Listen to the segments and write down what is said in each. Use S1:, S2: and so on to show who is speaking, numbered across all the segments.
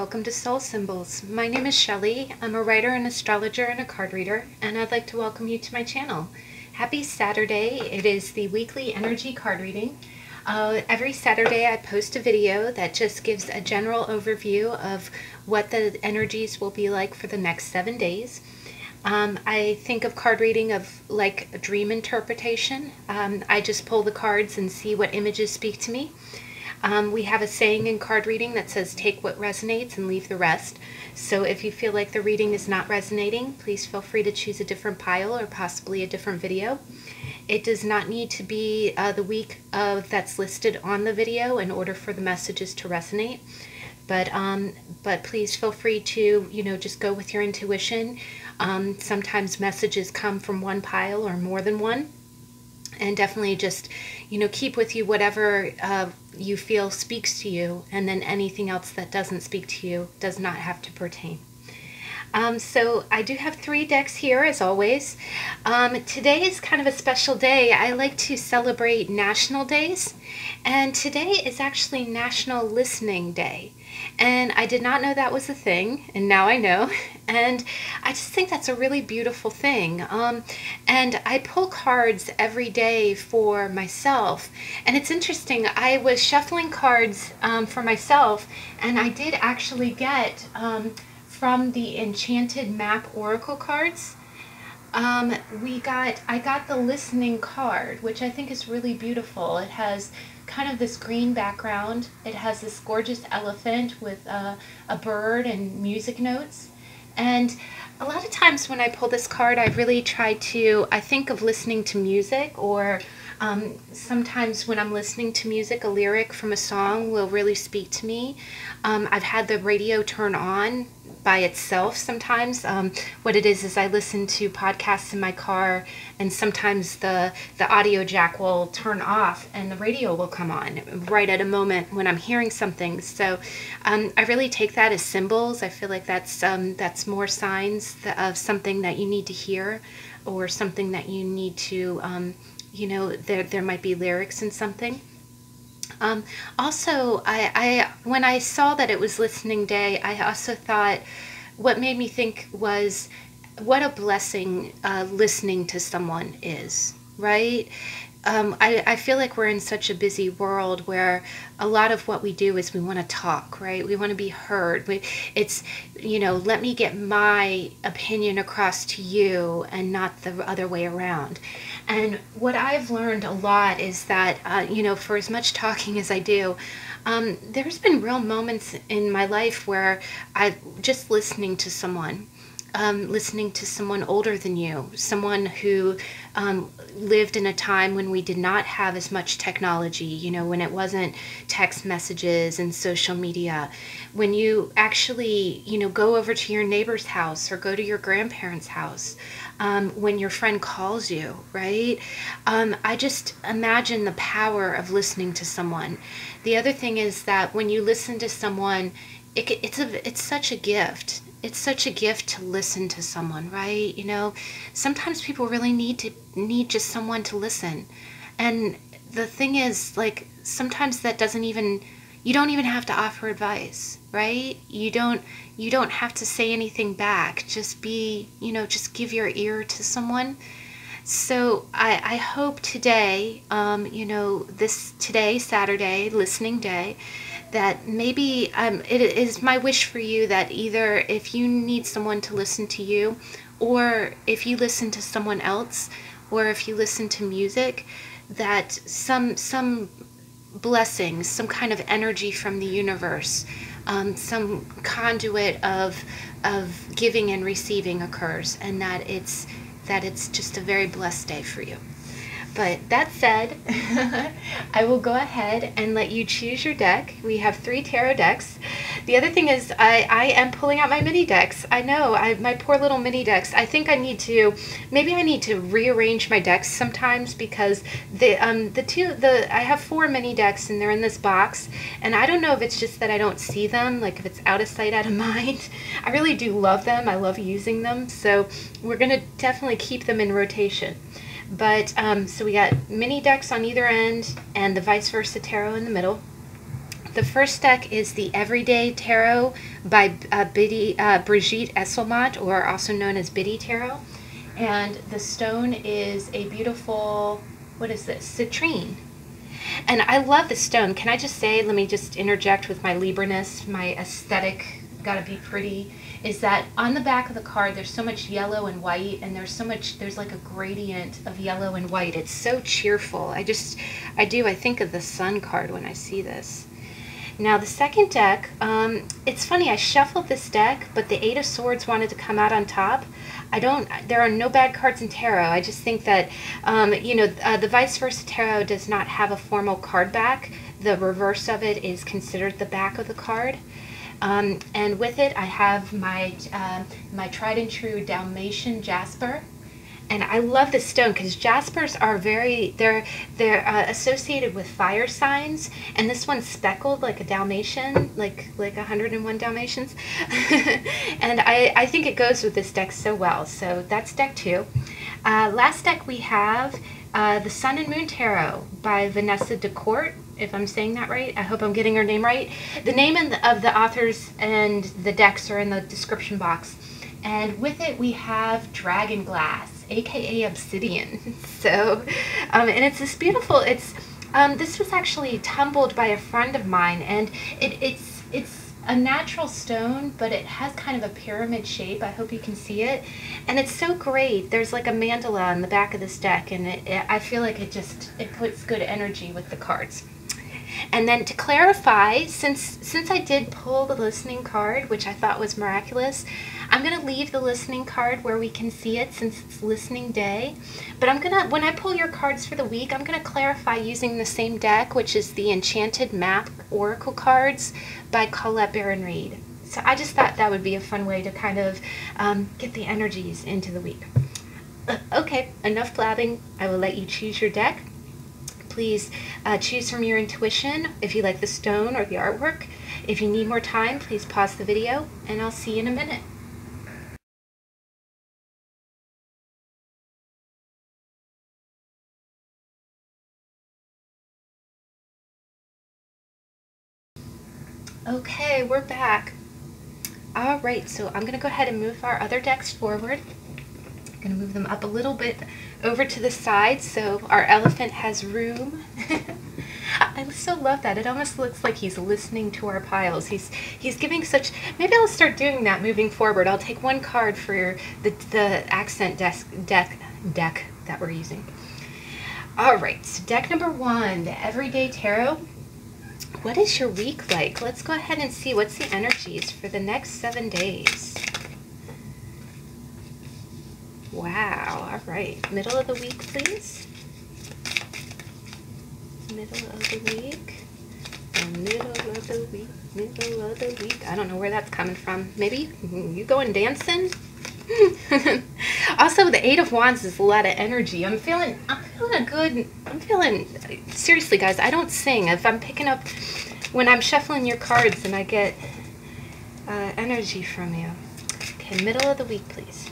S1: welcome to Soul Symbols. My name is Shelley. I'm a writer, an astrologer, and a card reader, and I'd like to welcome you to my channel. Happy Saturday. It is the weekly energy card reading. Every Saturday I post a video that just gives a general overview of what the energies will be like for the next 7 days. I think of card reading of like a dream interpretation. I just pull the cards and see what images speak to me. We have a saying in card reading that says take what resonates and leave the rest. So if you feel like the reading is not resonating, please feel free to choose a different pile or possibly a different video. It does not need to be the week that's listed on the video in order for the messages to resonate. But please feel free to, just go with your intuition. Sometimes messages come from one pile or more than one. And definitely just, keep with you whatever you feel speaks to you, and then anything else that doesn't speak to you does not have to pertain. So I do have 3 decks here, as always. Today is kind of a special day. I like to celebrate national days, and today is actually National Listening Day. And I did not know that was a thing, and now I know. And I just think that's a really beautiful thing. And I pull cards every day for myself. And it's interesting, I was shuffling cards for myself, and I did actually get from the Enchanted map oracle cards. I got the listening card, which I think is really beautiful. It has kind of this green background. It has this gorgeous elephant with a bird and music notes. And a lot of times when I pull this card, I really try to, I think of listening to music, or sometimes when I'm listening to music, a lyric from a song will really speak to me. I've had the radio turn on by itself sometimes. What it is I listen to podcasts in my car, and sometimes the audio jack will turn off and the radio will come on right at a moment when I'm hearing something. So I really take that as symbols. I feel like that's more signs of something that you need to hear, or something that you need to, there might be lyrics in something. Also, when I saw that it was listening day, I also thought, what made me think was, what a blessing listening to someone is, right? I feel like we're in such a busy world where a lot of what we do is we want to talk, right? We want to be heard. It's, let me get my opinion across to you and not the other way around. And what I've learned a lot is that, for as much talking as I do, there's been real moments in my life where I just listening to someone older than you, someone who lived in a time when we did not have as much technology, when it wasn't text messages and social media, when you actually, go over to your neighbor's house or go to your grandparents' house, when your friend calls you, right? I just imagine the power of listening to someone. The other thing is that when you listen to someone, it's such a gift. It's such a gift to listen to someone, right? Sometimes people really need just someone to listen. And the thing is, like, sometimes that you don't even have to offer advice, right? You don't have to say anything back. Just just give your ear to someone. So I hope today, today, Saturday, listening day, that maybe it is my wish for you that either if you need someone to listen to you, or if you listen to someone else, or if you listen to music, that some blessings, some kind of energy from the universe, some conduit of giving and receiving occurs, and that it's just a very blessed day for you. But that said, I will go ahead and let you choose your deck. We have 3 tarot decks. The other thing is I am pulling out my mini decks. I know, my poor little mini decks. I think I need to rearrange my decks sometimes, because I have 4 mini decks and they're in this box, and I don't know if it's just that I don't see them, like if it's out of sight, out of mind. I really do love them. I love using them. So we're going to definitely keep them in rotation. But so we got mini decks on either end and the vice versa tarot in the middle. The first deck is the Everyday Tarot by Brigit Esselmont, or also known as Biddy Tarot. And the stone is a beautiful, what is this? Citrine. And I love the stone. Can I just say, let me just interject with my Libra-ness, my aesthetic, gotta be pretty, is that on the back of the card there's so much yellow and white, and there's like a gradient of yellow and white. It's so cheerful. I think of the Sun card when I see this. Now the second deck, it's funny, I shuffled this deck, but the Eight of Swords wanted to come out on top. There are no bad cards in tarot. I just think that, the Vice Versa Tarot does not have a formal card back. The reverse of it is considered the back of the card. And with it, I have my tried and true Dalmatian Jasper. And I love this stone because Jaspers are they're associated with fire signs, and this one's speckled like a Dalmatian, like 101 Dalmatians. And I think it goes with this deck so well. So that's deck 2. Last deck we have the Sun and Moon Tarot by Vanessa Decort, if I'm saying that right. I hope I'm getting her name right. The name of the authors and the decks are in the description box. And with it we have Dragon Glass, aka Obsidian. So, and it's this beautiful, this was actually tumbled by a friend of mine, and it's a natural stone, but it has kind of a pyramid shape. I hope you can see it. And it's so great. There's like a mandala on the back of this deck, and I feel like it puts good energy with the cards. And then to clarify, since I did pull the listening card, which I thought was miraculous, I'm going to leave the listening card where we can see it since it's listening day. But when I pull your cards for the week, I'm going to clarify using the same deck, which is the Enchanted Map Oracle cards by Colette Baron-Reid. So I just thought that would be a fun way to kind of get the energies into the week. Okay, enough blabbing. I will let you choose your deck. Please choose from your intuition if you like the stone or the artwork. If you need more time, please pause the video, and I'll see you in a minute. Okay, we're back. All right, so I'm going to go ahead and move our other decks forward. I'm going to move them up a little bit over to the side so our elephant has room. I so love that. It almost looks like he's listening to our piles. He's giving such... Maybe I'll start doing that moving forward. I'll take one card for the accent deck that we're using. All right, so deck number 1, the Everyday Tarot. What is your week like? Let's go ahead and see what's the energies for the next 7 days. Wow, all right. Middle of the week, please. Middle of the week. Middle of the week. Middle of the week. I don't know where that's coming from. Maybe you going dancing? Also, the Eight of Wands is a lot of energy. I'm feeling good. Seriously, guys, I don't sing. If I'm picking up, when I'm shuffling your cards and I get energy from you. Okay, middle of the week, please.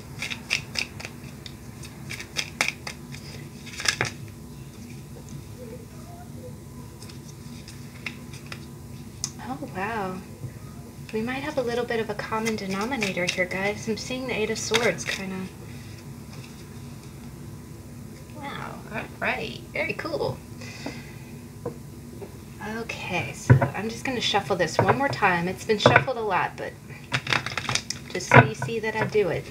S1: Oh, wow. We might have a little bit of a common denominator here, guys. I'm seeing the Eight of Swords, kind of. Wow, all right. Very cool. Okay, so I'm just going to shuffle this one more time. It's been shuffled a lot, but just so you see that I do it.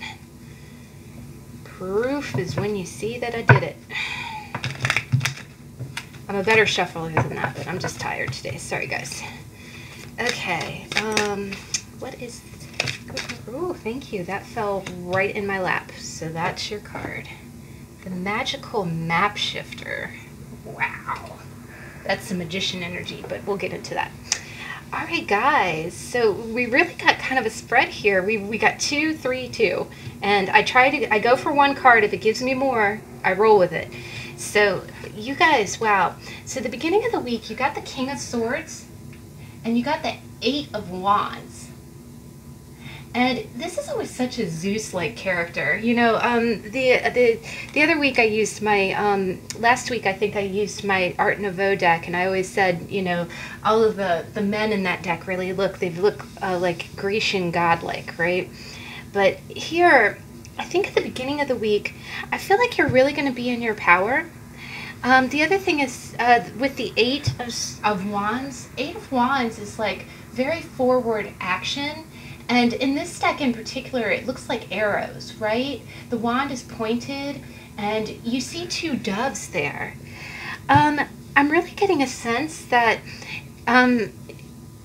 S1: Proof is when you see that I did it. I'm a better shuffler than that, but I'm just tired today. Sorry, guys. Okay, what is... Oh, thank you. That fell right in my lap. So that's your card. The Magical Map Shifter. Wow. That's some magician energy, but we'll get into that. All right, guys. So we really got kind of a spread here. We got 2, 3, 2. And I go for one card. If it gives me more, I roll with it. So you guys, wow. So the beginning of the week, you got the King of Swords. And you got the Eight of Wands. And this is always such a Zeus-like character. You know, the other week I used my, last week I think I used my Art Nouveau deck, and I always said, you know, all of the men in that deck really they look like Grecian godlike, right? But here, I think at the beginning of the week, I feel like you're really going to be in your power. The other thing is, with the Eight of Wands, Eight of Wands is like very forward action. And in this deck in particular, it looks like arrows, right? The wand is pointed, and you see two doves there. I'm really getting a sense that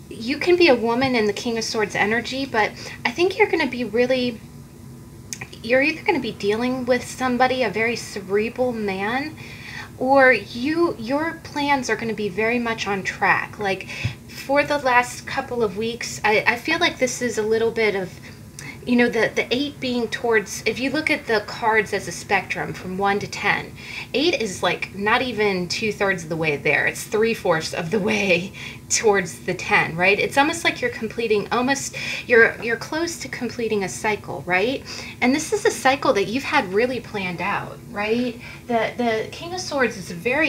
S1: you can be a woman in the King of Swords energy, but I think you're going to be really... You're either going to be dealing with somebody, a very cerebral man, or your plans are going to be very much on track. Like, for the last couple of weeks, I feel like this is a little bit of, you know, the 8 being towards, if you look at the cards as a spectrum from 1 to 10, 8 is like not even 2/3 of the way there. It's 3/4 of the way towards the 10, right? It's almost like you're completing, you're close to completing a cycle, right? And this is a cycle that you've had really planned out, right? The King of Swords is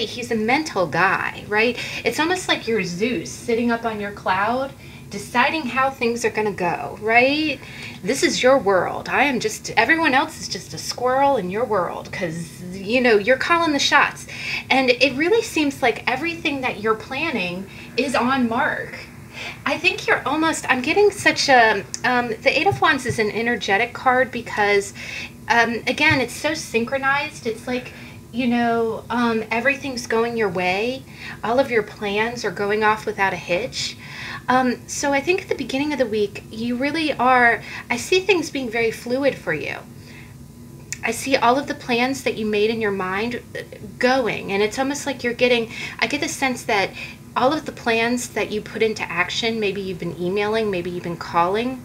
S1: he's a mental guy, right? It's almost like you're Zeus sitting up on your cloud, deciding how things are going to go, right? This is your world. Everyone else is just a squirrel in your world, because, you know, you're calling the shots. And it really seems like everything that you're planning is on mark. I think I'm getting such a, the Eight of Wands is an energetic card because, again, it's so synchronized. It's like, you know, everything's going your way. All of your plans are going off without a hitch. So I think at the beginning of the week, you really are, I see things being very fluid for you. I see all of the plans that you made in your mind going, and it's almost like I get the sense that all of the plans that you put into action, maybe you've been emailing, maybe you've been calling,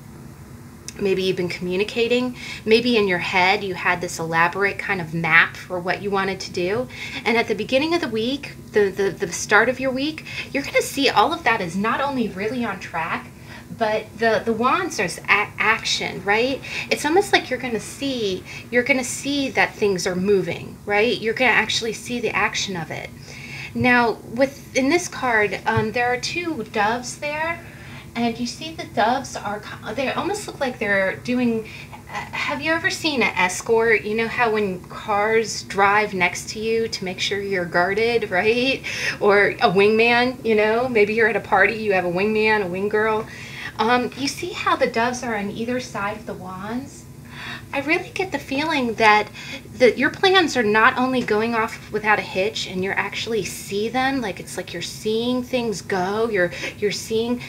S1: maybe you've been communicating, maybe in your head you had this elaborate kind of map for what you wanted to do. And at the beginning of the week, the start of your week, you're going to see all of that is not only really on track, but the wands are action, right? It's almost like you're going to see that things are moving, right? You're going to actually see the action of it. Now, in this card, there are two doves there. And you see the doves they almost look like they're doing, have you ever seen an escort? You know how when cars drive next to you to make sure you're guarded, right? Or a wingman, you know, maybe you're at a party, you have a wingman, a wing girl. You see how the doves are on either side of the wands? I really get the feeling that your plans are not only going off without a hitch, and you're actually see them, like it's like you're seeing things go, you're seeing.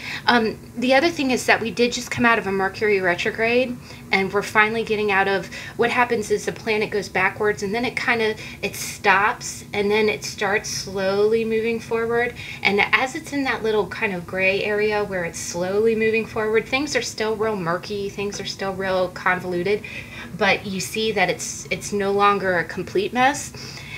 S1: The other thing is that we did just come out of a Mercury retrograde, and we're finally getting out of, what happens is the planet goes backwards, and then it stops, and then it starts slowly moving forward. And as it's in that little kind of gray area where it's slowly moving forward, things are still real murky, things are still real convoluted, but you see that it's no longer a complete mess.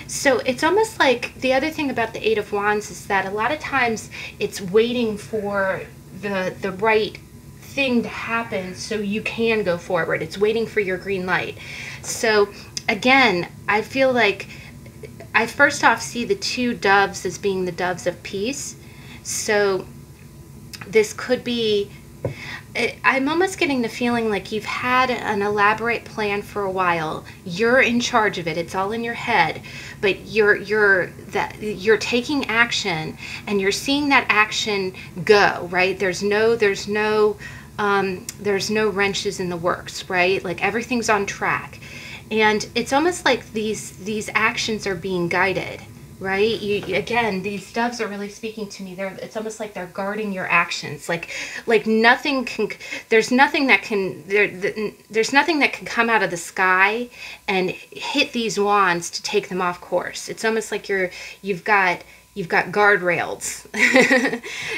S1: So it's almost like, the other thing about the Eight of Wands is that a lot of times it's waiting for the right thing to happen so you can go forward. It's waiting for your green light. So again, I feel like I first off see the two doves as being the doves of peace. So this could be, I'm almost getting the feeling like you've had an elaborate plan for a while. You're in charge of it. It's all in your head, but you're taking action, and you're seeing that action go, right? There's no wrenches in the works, right? Like everything's on track. And it's almost like these actions are being guided, right? Again, these doves are really speaking to me. It's almost like they're guarding your actions. Like nothing can. There's nothing that can. There's nothing that can come out of the sky and hit these wands to take them off course. It's almost like you've got guardrails.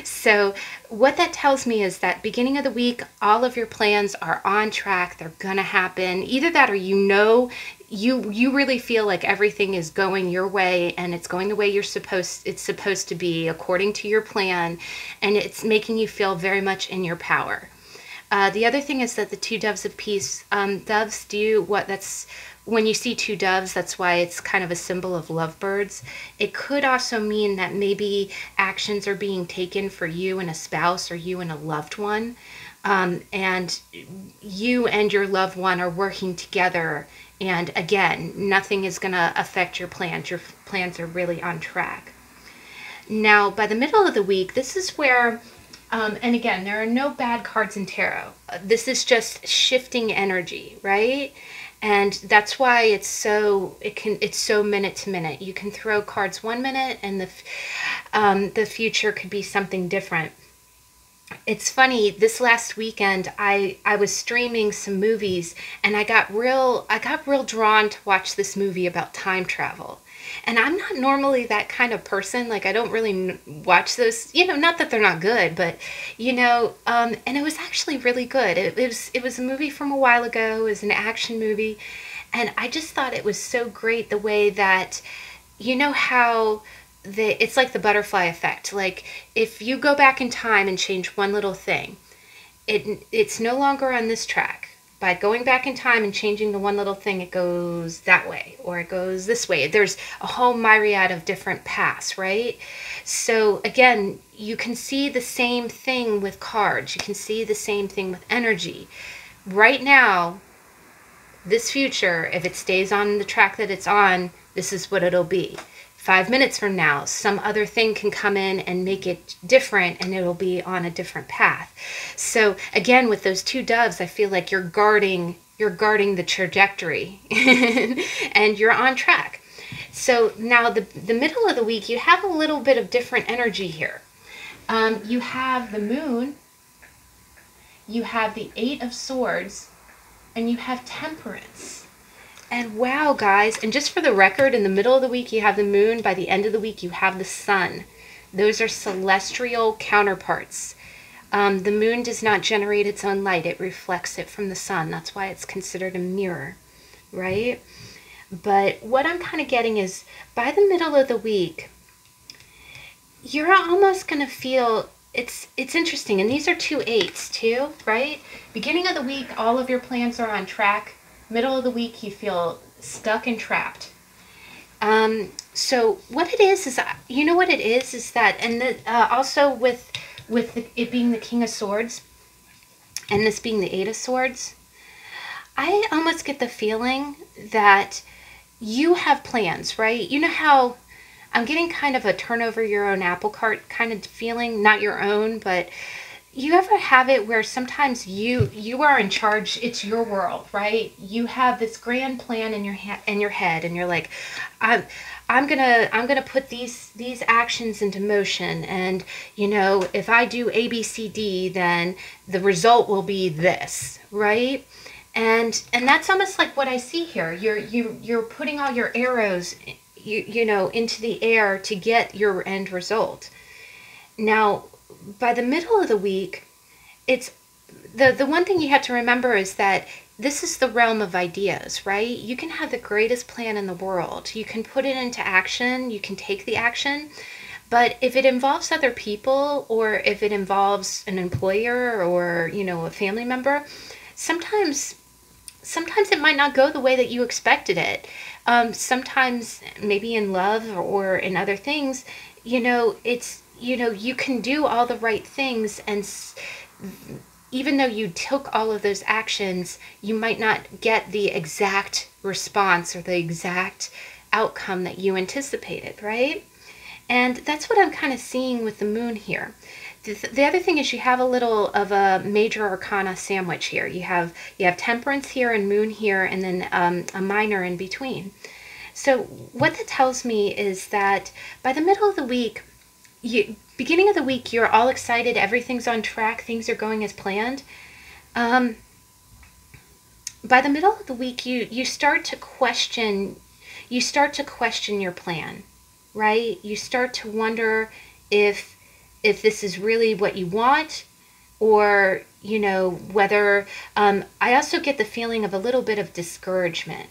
S1: So what that tells me is that beginning of the week, all of your plans are on track. They're gonna happen. Either that, or you really feel like everything is going your way, and it's going the way it's supposed to be according to your plan, and it's making you feel very much in your power. The other thing is that the two doves of peace, doves do what that's, when you see two doves, that's why it's kind of a symbol of lovebirds. It could also mean that maybe actions are being taken for you and a spouse or you and a loved one. And you and your loved one are working together. And again, nothing is going to affect your plans. Your plans are really on track. Now, by the middle of the week, this is where, and again, there are no bad cards in tarot. This is just shifting energy, right? And that's why it's so minute to minute. You can throw cards 1 minute, and the future could be something different. It's funny, this last weekend I was streaming some movies, and I got real drawn to watch this movie about time travel. And I'm not normally that kind of person. Like, I don't really watch those, not that they're not good, but, and it was actually really good. It was a movie from a while ago. It was an action movie. And I just thought it was so great the way that, how it's like the butterfly effect. Like, if you go back in time and change one little thing, it's no longer on this track. By going back in time and changing the one little thing, it goes that way, or it goes this way. There's a whole myriad of different paths, right? So again, you can see the same thing with cards. You can see the same thing with energy. Right now, this future, if it stays on the track that it's on, this is what it'll be. 5 minutes from now, some other thing can come in and make it different, and it'll be on a different path. So again, with those two doves, I feel like you're guarding the trajectory and you're on track. So now the middle of the week, you have a little bit of different energy here. You have the moon, you have the 8 of swords, and you have temperance. And wow, guys, and just for the record, in the middle of the week, you have the moon. By the end of the week, you have the sun. Those are celestial counterparts. The moon does not generate its own light. It reflects it from the sun. That's why it's considered a mirror, right? But what I'm kind of getting is, by the middle of the week, you're almost going to feel, it's interesting. And these are 2 8s too, right? Beginning of the week, all of your plans are on track. Middle of the week, you feel stuck and trapped. So what it is what it is that, and also with it being the King of Swords, and this being the 8 of Swords, I almost get the feeling that you have plans, right? You know how I'm getting kind of a turn over your own apple cart kind of feeling, not your own, but you ever have it where sometimes you are in charge? It's your world, right? You have this grand plan in your head, and you're like, I'm gonna put these actions into motion, and if I do A, B, C, D, then the result will be this, right? And that's almost like what I see here. You're putting all your arrows, into the air to get your end result. Now, by the middle of the week, it's the one thing you have to remember is that this is the realm of ideas, right? You can have the greatest plan in the world. You can put it into action. You can take the action. But if it involves other people, or if it involves an employer or, a family member, sometimes it might not go the way that you expected it. Sometimes maybe in love or in other things, it's, you can do all the right things, and even though you took all of those actions, you might not get the exact response or the exact outcome that you anticipated, right? And that's what I'm kind of seeing with the moon here. The other thing is you have a little of a major arcana sandwich here. You have temperance here and moon here, and then a minor in between. So what that tells me is that by the middle of the week, beginning of the week, you're all excited. Everything's on track. Things are going as planned. By the middle of the week, you start to question. You start to question your plan, right? You start to wonder if this is really what you want, or whether. I also get the feeling of a little bit of discouragement,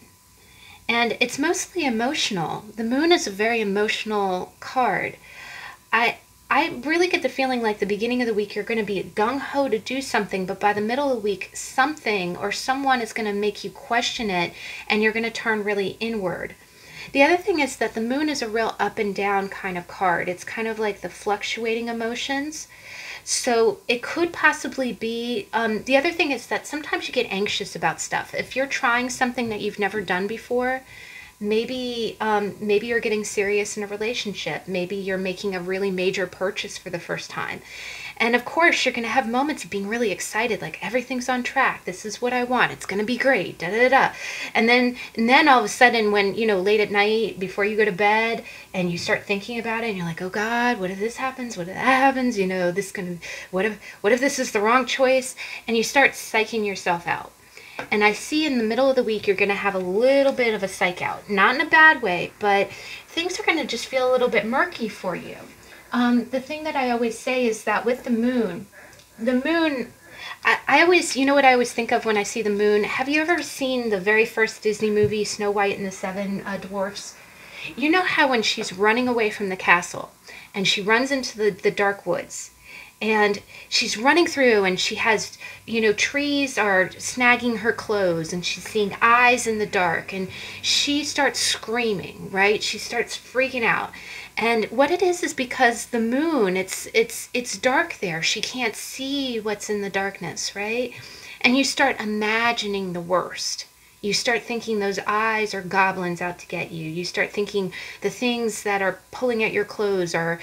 S1: and it's mostly emotional. The moon is a very emotional card. I really get the feeling like the beginning of the week you're going to be gung-ho to do something, but by the middle of the week, something or someone is going to make you question it, and you're going to turn really inward. The other thing is that the moon is a real up and down kind of card. It's kind of like the fluctuating emotions. So it could possibly be, the other thing is that sometimes you get anxious about stuff. If you're trying something that you've never done before, maybe you're getting serious in a relationship. Maybe you're making a really major purchase for the first time. And of course, you're going to have moments of being really excited, like everything's on track. This is what I want. It's going to be great. Da da da. And then all of a sudden, when late at night before you go to bed, and you start thinking about it, and you're like, oh God, what if this happens? What if that happens? What if this is the wrong choice? And you start psyching yourself out. And I see in the middle of the week, you're going to have a little bit of a psych out. Not in a bad way, but things are going to just feel a little bit murky for you. The thing that I always say is that with the moon, I always, what I always think of when I see the moon? Have you ever seen the very first Disney movie, Snow White and the Seven Dwarfs? You know how when she's running away from the castle, and she runs into the dark woods, and she's running through, and she has, trees are snagging her clothes, and she's seeing eyes in the dark, and she starts screaming, right? She starts freaking out. And what it is because the moon, it's dark there. She can't see what's in the darkness, right? And you start imagining the worst. You start thinking those eyes are goblins out to get you. You start thinking the things that are pulling at your clothes are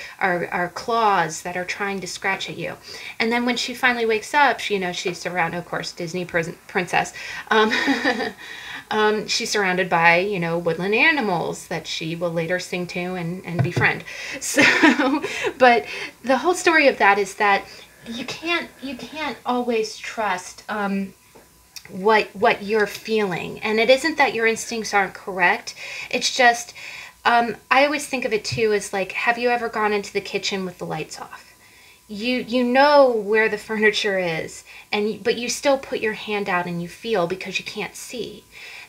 S1: claws that are trying to scratch at you. And then when she finally wakes up, she's surrounded, of course, Disney princess. She's surrounded by, woodland animals that she will later sing to and befriend. So, but the whole story of that is that you can't always trust what you're feeling. And it isn't that your instincts aren't correct. It's just, I always think of it too as like, have you ever gone into the kitchen with the lights off? You know where the furniture is, but you still put your hand out and you feel because you can't see.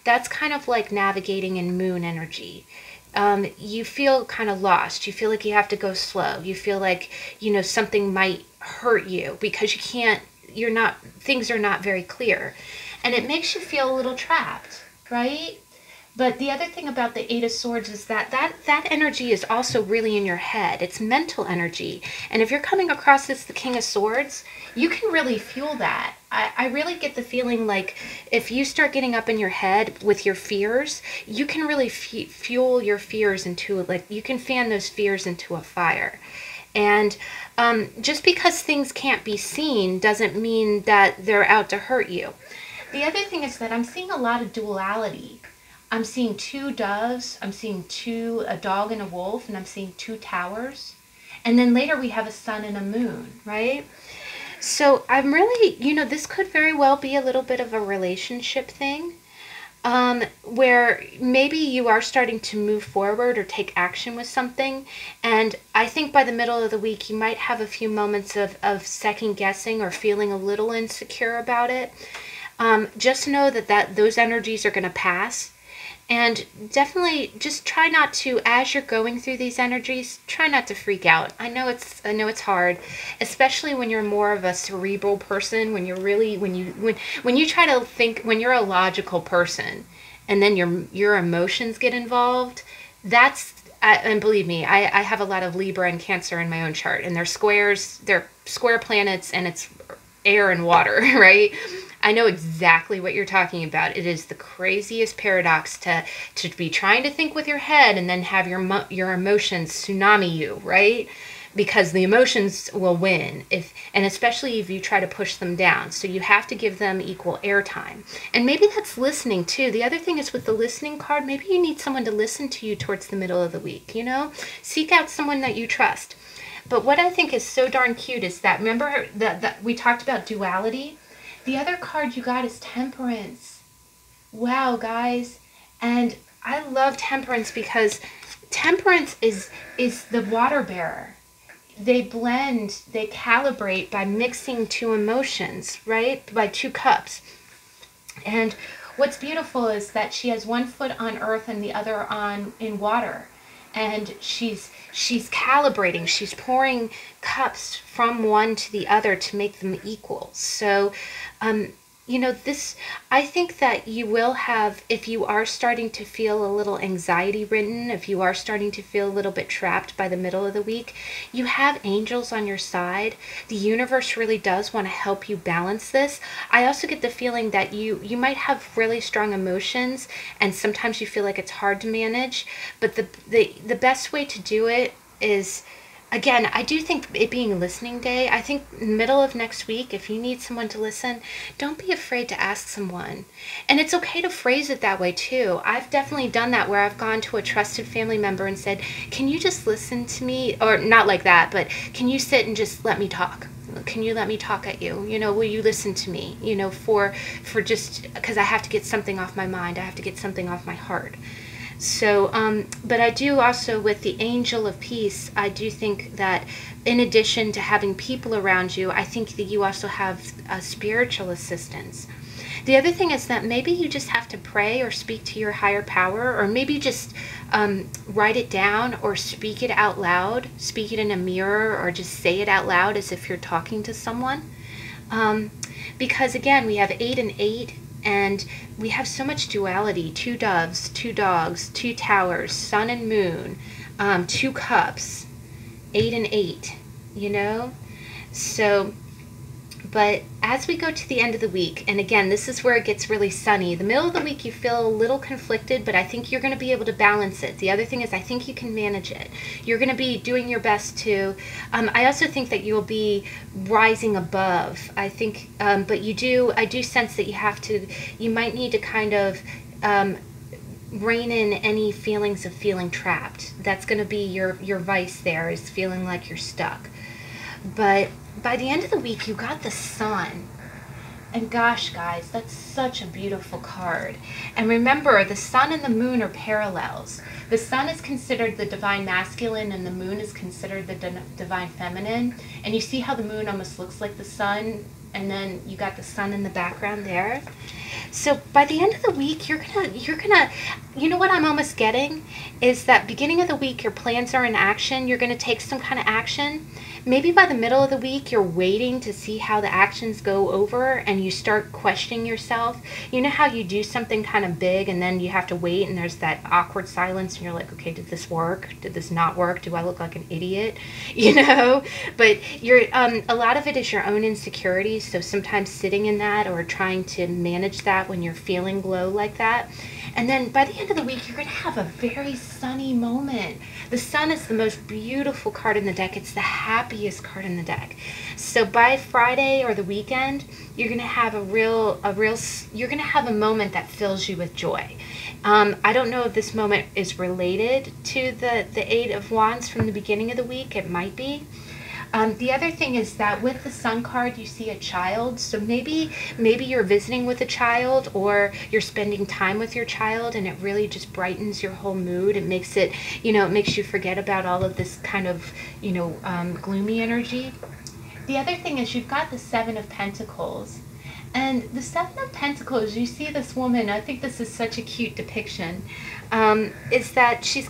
S1: That's kind of like navigating in moon energy. You feel kind of lost. You feel like you have to go slow. You feel like, something might hurt you because things are not very clear. And it makes you feel a little trapped, right? But the other thing about the Eight of Swords is that energy is also really in your head. It's mental energy. And if you're coming across as the King of Swords, you can really fuel that. I really get the feeling like if you start getting up in your head with your fears, you can really fuel your fears you can fan those fears into a fire. And just because things can't be seen doesn't mean that they're out to hurt you. The other thing is that I'm seeing a lot of duality. I'm seeing two doves, I'm seeing a dog and a wolf, and I'm seeing two towers. And then later we have a sun and a moon, right? So I'm really, this could very well be a little bit of a relationship thing, where maybe you are starting to move forward or take action with something. And I think by the middle of the week, you might have a few moments of second guessing or feeling a little insecure about it. Just know that those energies are going to pass. And definitely just try not to, as you're going through these energies, try not to freak out. I know it's hard, especially when you're more of a cerebral person, when you're really, when you try to think, when you're a logical person and then your emotions get involved, and believe me, I have a lot of Libra and Cancer in my own chart, and they're square planets, and it's air and water, right? I know exactly what you're talking about. It is the craziest paradox to be trying to think with your head and then have your emotions tsunami you, right? Because the emotions will win, and especially if you try to push them down. So you have to give them equal airtime. And maybe that's listening too. The other thing is with the listening card, maybe you need someone to listen to you towards the middle of the week, Seek out someone that you trust. But what I think is so darn cute is that, remember that we talked about duality? The other card you got is Temperance. Wow, guys. And I love Temperance because Temperance is the water bearer. They blend, they calibrate by mixing two emotions, right? By two cups. And what's beautiful is that she has one foot on earth and the other in water. and she's calibrating, she's pouring cups from one to the other to make them equal. So you know, this, I think that you will have, if you are starting to feel a little anxiety ridden, if you are starting to feel a little bit trapped by the middle of the week, you have angels on your side. The universe really does want to help you balance this. I also get the feeling that you might have really strong emotions, and sometimes you feel like it's hard to manage, but the best way to do it is, again, I do think it being listening day, I think middle of next week, if you need someone to listen, don't be afraid to ask someone. And it's okay to phrase it that way too. I've definitely done that, where I've gone to a trusted family member and said, can you just listen to me? Or not like that, but can you sit and just let me talk? Can you let me talk at you? You know, will you listen to me? You know, for just because I have to get something off my mind. I have to get something off my heart. So, but I do also, with the angel of peace, I do think that in addition to having people around you, I think that you also have a spiritual assistance. The other thing is that maybe you just have to pray or speak to your higher power, or maybe just write it down or speak it out loud, speak it in a mirror, or just say it out loud as if you're talking to someone. Because again, we have 8 and 8. And we have so much duality: 2 doves, 2 dogs, 2 towers, sun and moon, 2 cups, 8 and 8, you know? So, but as we go to the end of the week, and again, this is where it gets really sunny. The middle of the week, you feel a little conflicted, but I think you're going to be able to balance it. The other thing is, I think you can manage it. You're going to be doing your best to, I also think that you'll be rising above. I think, but I do sense that you might need to kind of rein in any feelings of feeling trapped. That's going to be your vice there, is feeling like you're stuck. But by the end of the week, you got the sun. And gosh, guys, that's such a beautiful card. And remember, the sun and the moon are parallels. The sun is considered the divine masculine, and the moon is considered the divine feminine. And you see how the moon almost looks like the sun, and then you got the sun in the background there. So by the end of the week, you're gonna, you know what I'm almost getting is that beginning of the week, your plans are in action. You're gonna take some kind of action. Maybe by the middle of the week, you're waiting to see how the actions go over, and you start questioning yourself. You know how you do something kind of big, and then you have to wait, and there's that awkward silence, and you're like, okay, did this work? Did this not work? Do I look like an idiot? You know? But you're a lot of it is your own insecurities, so sometimes sitting in that or trying to manage that when you're feeling low like that. And then by the end of the week, you're going to have a very sunny moment. The sun is the most beautiful card in the deck. It's the happiest card in the deck. So by Friday or the weekend, you're going to have you're going to have a moment that fills you with joy. I don't know if this moment is related to the 8 of Wands from the beginning of the week. It might be. The other thing is that with the sun card, you see a child. So maybe you're visiting with a child, or you're spending time with your child, and it really just brightens your whole mood. It makes it, it makes you forget about all of this kind of, gloomy energy. The other thing is you've got the 7 of Pentacles. And the 7 of Pentacles, you see this woman, I think this is such a cute depiction, is that she's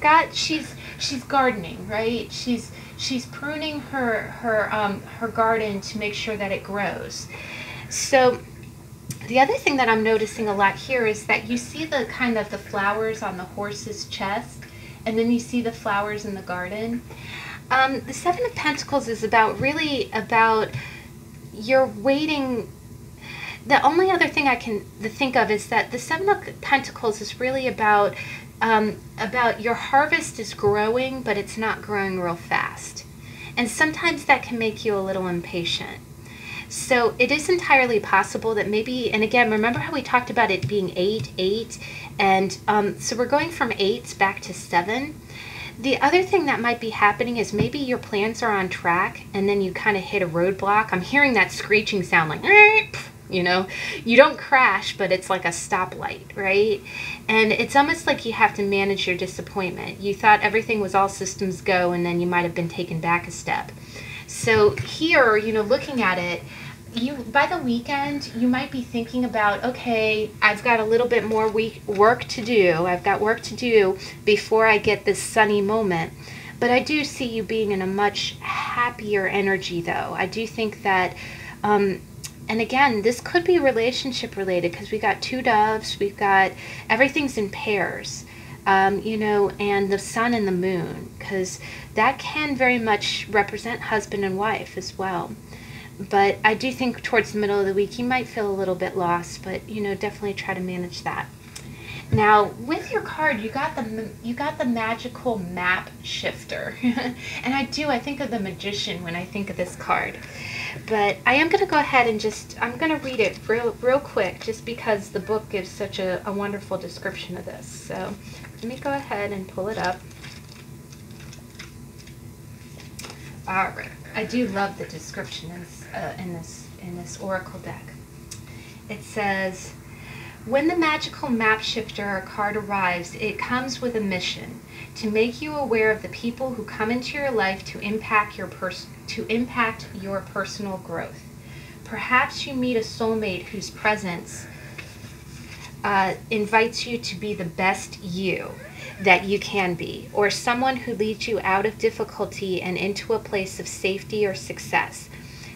S1: gardening, right? She's pruning her garden to make sure that it grows. So the other thing that I'm noticing a lot here is that you see the kind of the flowers on the horse's chest, and then you see the flowers in the garden. The 7 of Pentacles is really about you're waiting. The only other thing I can think of is that the 7 of Pentacles is really about your harvest is growing, but it's not growing real fast. And sometimes that can make you a little impatient. So it is entirely possible that maybe, and again, remember how we talked about it being 8, 8, and so we're going from 8s back to 7. The other thing that might be happening is maybe your plans are on track, and then you kind of hit a roadblock. I'm hearing that screeching sound like, you don't crash, but it's like a stoplight, right? And it's almost like you have to manage your disappointment. You thought everything was all systems go, and then you might have been taken back a step. So here, looking at it, by the weekend, you might be thinking about, okay, I've got a little bit more work to do. I've got work to do before I get this sunny moment. But I do see you being in a much happier energy, though. I do think that, and again, this could be relationship related because we got two doves, we've got everything's in pairs, you know, and the sun and the moon, because that can very much represent husband and wife as well. But I do think towards the middle of the week, you might feel a little bit lost, but, you know, definitely try to manage that. Now, with your card, you got the magical map shifter. And I think of the magician when I think of this card. But I am going to go ahead and I'm going to read it real quick, just because the book gives such a wonderful description of this. So let me go ahead and pull it up. All right. I do love the description in this oracle deck. It says, when the magical map shifter card arrives, it comes with a mission to make you aware of the people who come into your life to impact your personal growth. Perhaps you meet a soulmate whose presence invites you to be the best you that you can be, or someone who leads you out of difficulty and into a place of safety or success.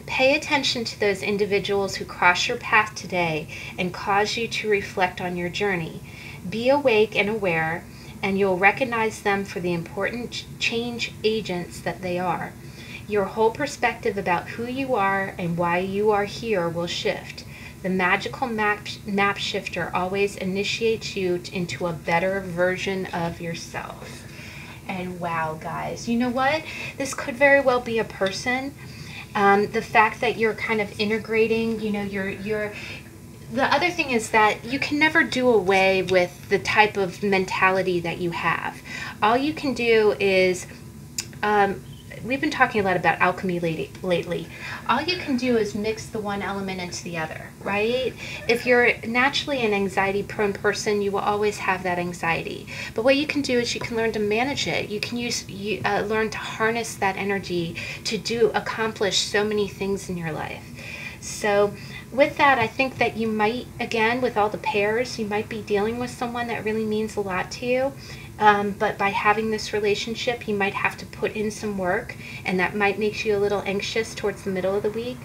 S1: Pay attention to those individuals who cross your path today and cause you to reflect on your journey. Be awake and aware, and you'll recognize them for the important change agents that they are. Your whole perspective about who you are and why you are here will shift. The magical map shifter always initiates you into a better version of yourself. And wow, guys, you know what? This could very well be a person. The fact that you're kind of integrating, you know, the other thing is that you can never do away with the type of mentality that you have. All you can do is, we've been talking a lot about alchemy lately. All you can do is mix the one element into the other, right? If you're naturally an anxiety-prone person, you will always have that anxiety. But what you can do is you can learn to manage it. You can learn to harness that energy to accomplish so many things in your life. So with that, I think that you might, again, with all the pairs, you might be dealing with someone that really means a lot to you. But by having this relationship, you might have to put in some work, and that might make you a little anxious towards the middle of the week.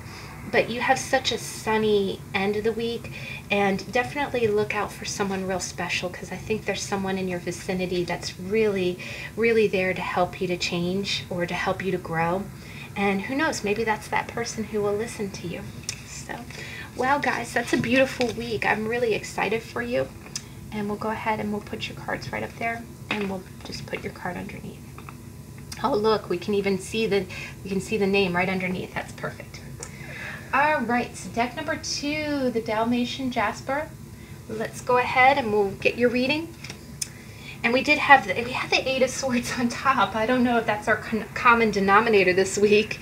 S1: But you have such a sunny end of the week, and definitely look out for someone real special, because I think there's someone in your vicinity that's really, really there to help you to change or to help you to grow. And who knows, maybe that's that person who will listen to you. So, wow, guys, that's a beautiful week. I'm really excited for you. And we'll go ahead and we'll put your cards right up there, and we'll just put your card underneath. Oh, look, we can even see the name right underneath. That's perfect. All right, so deck number 2, the Dalmatian Jasper. Let's go ahead and we'll get your reading. And we had the 8 of Swords on top. I don't know if that's our common denominator this week.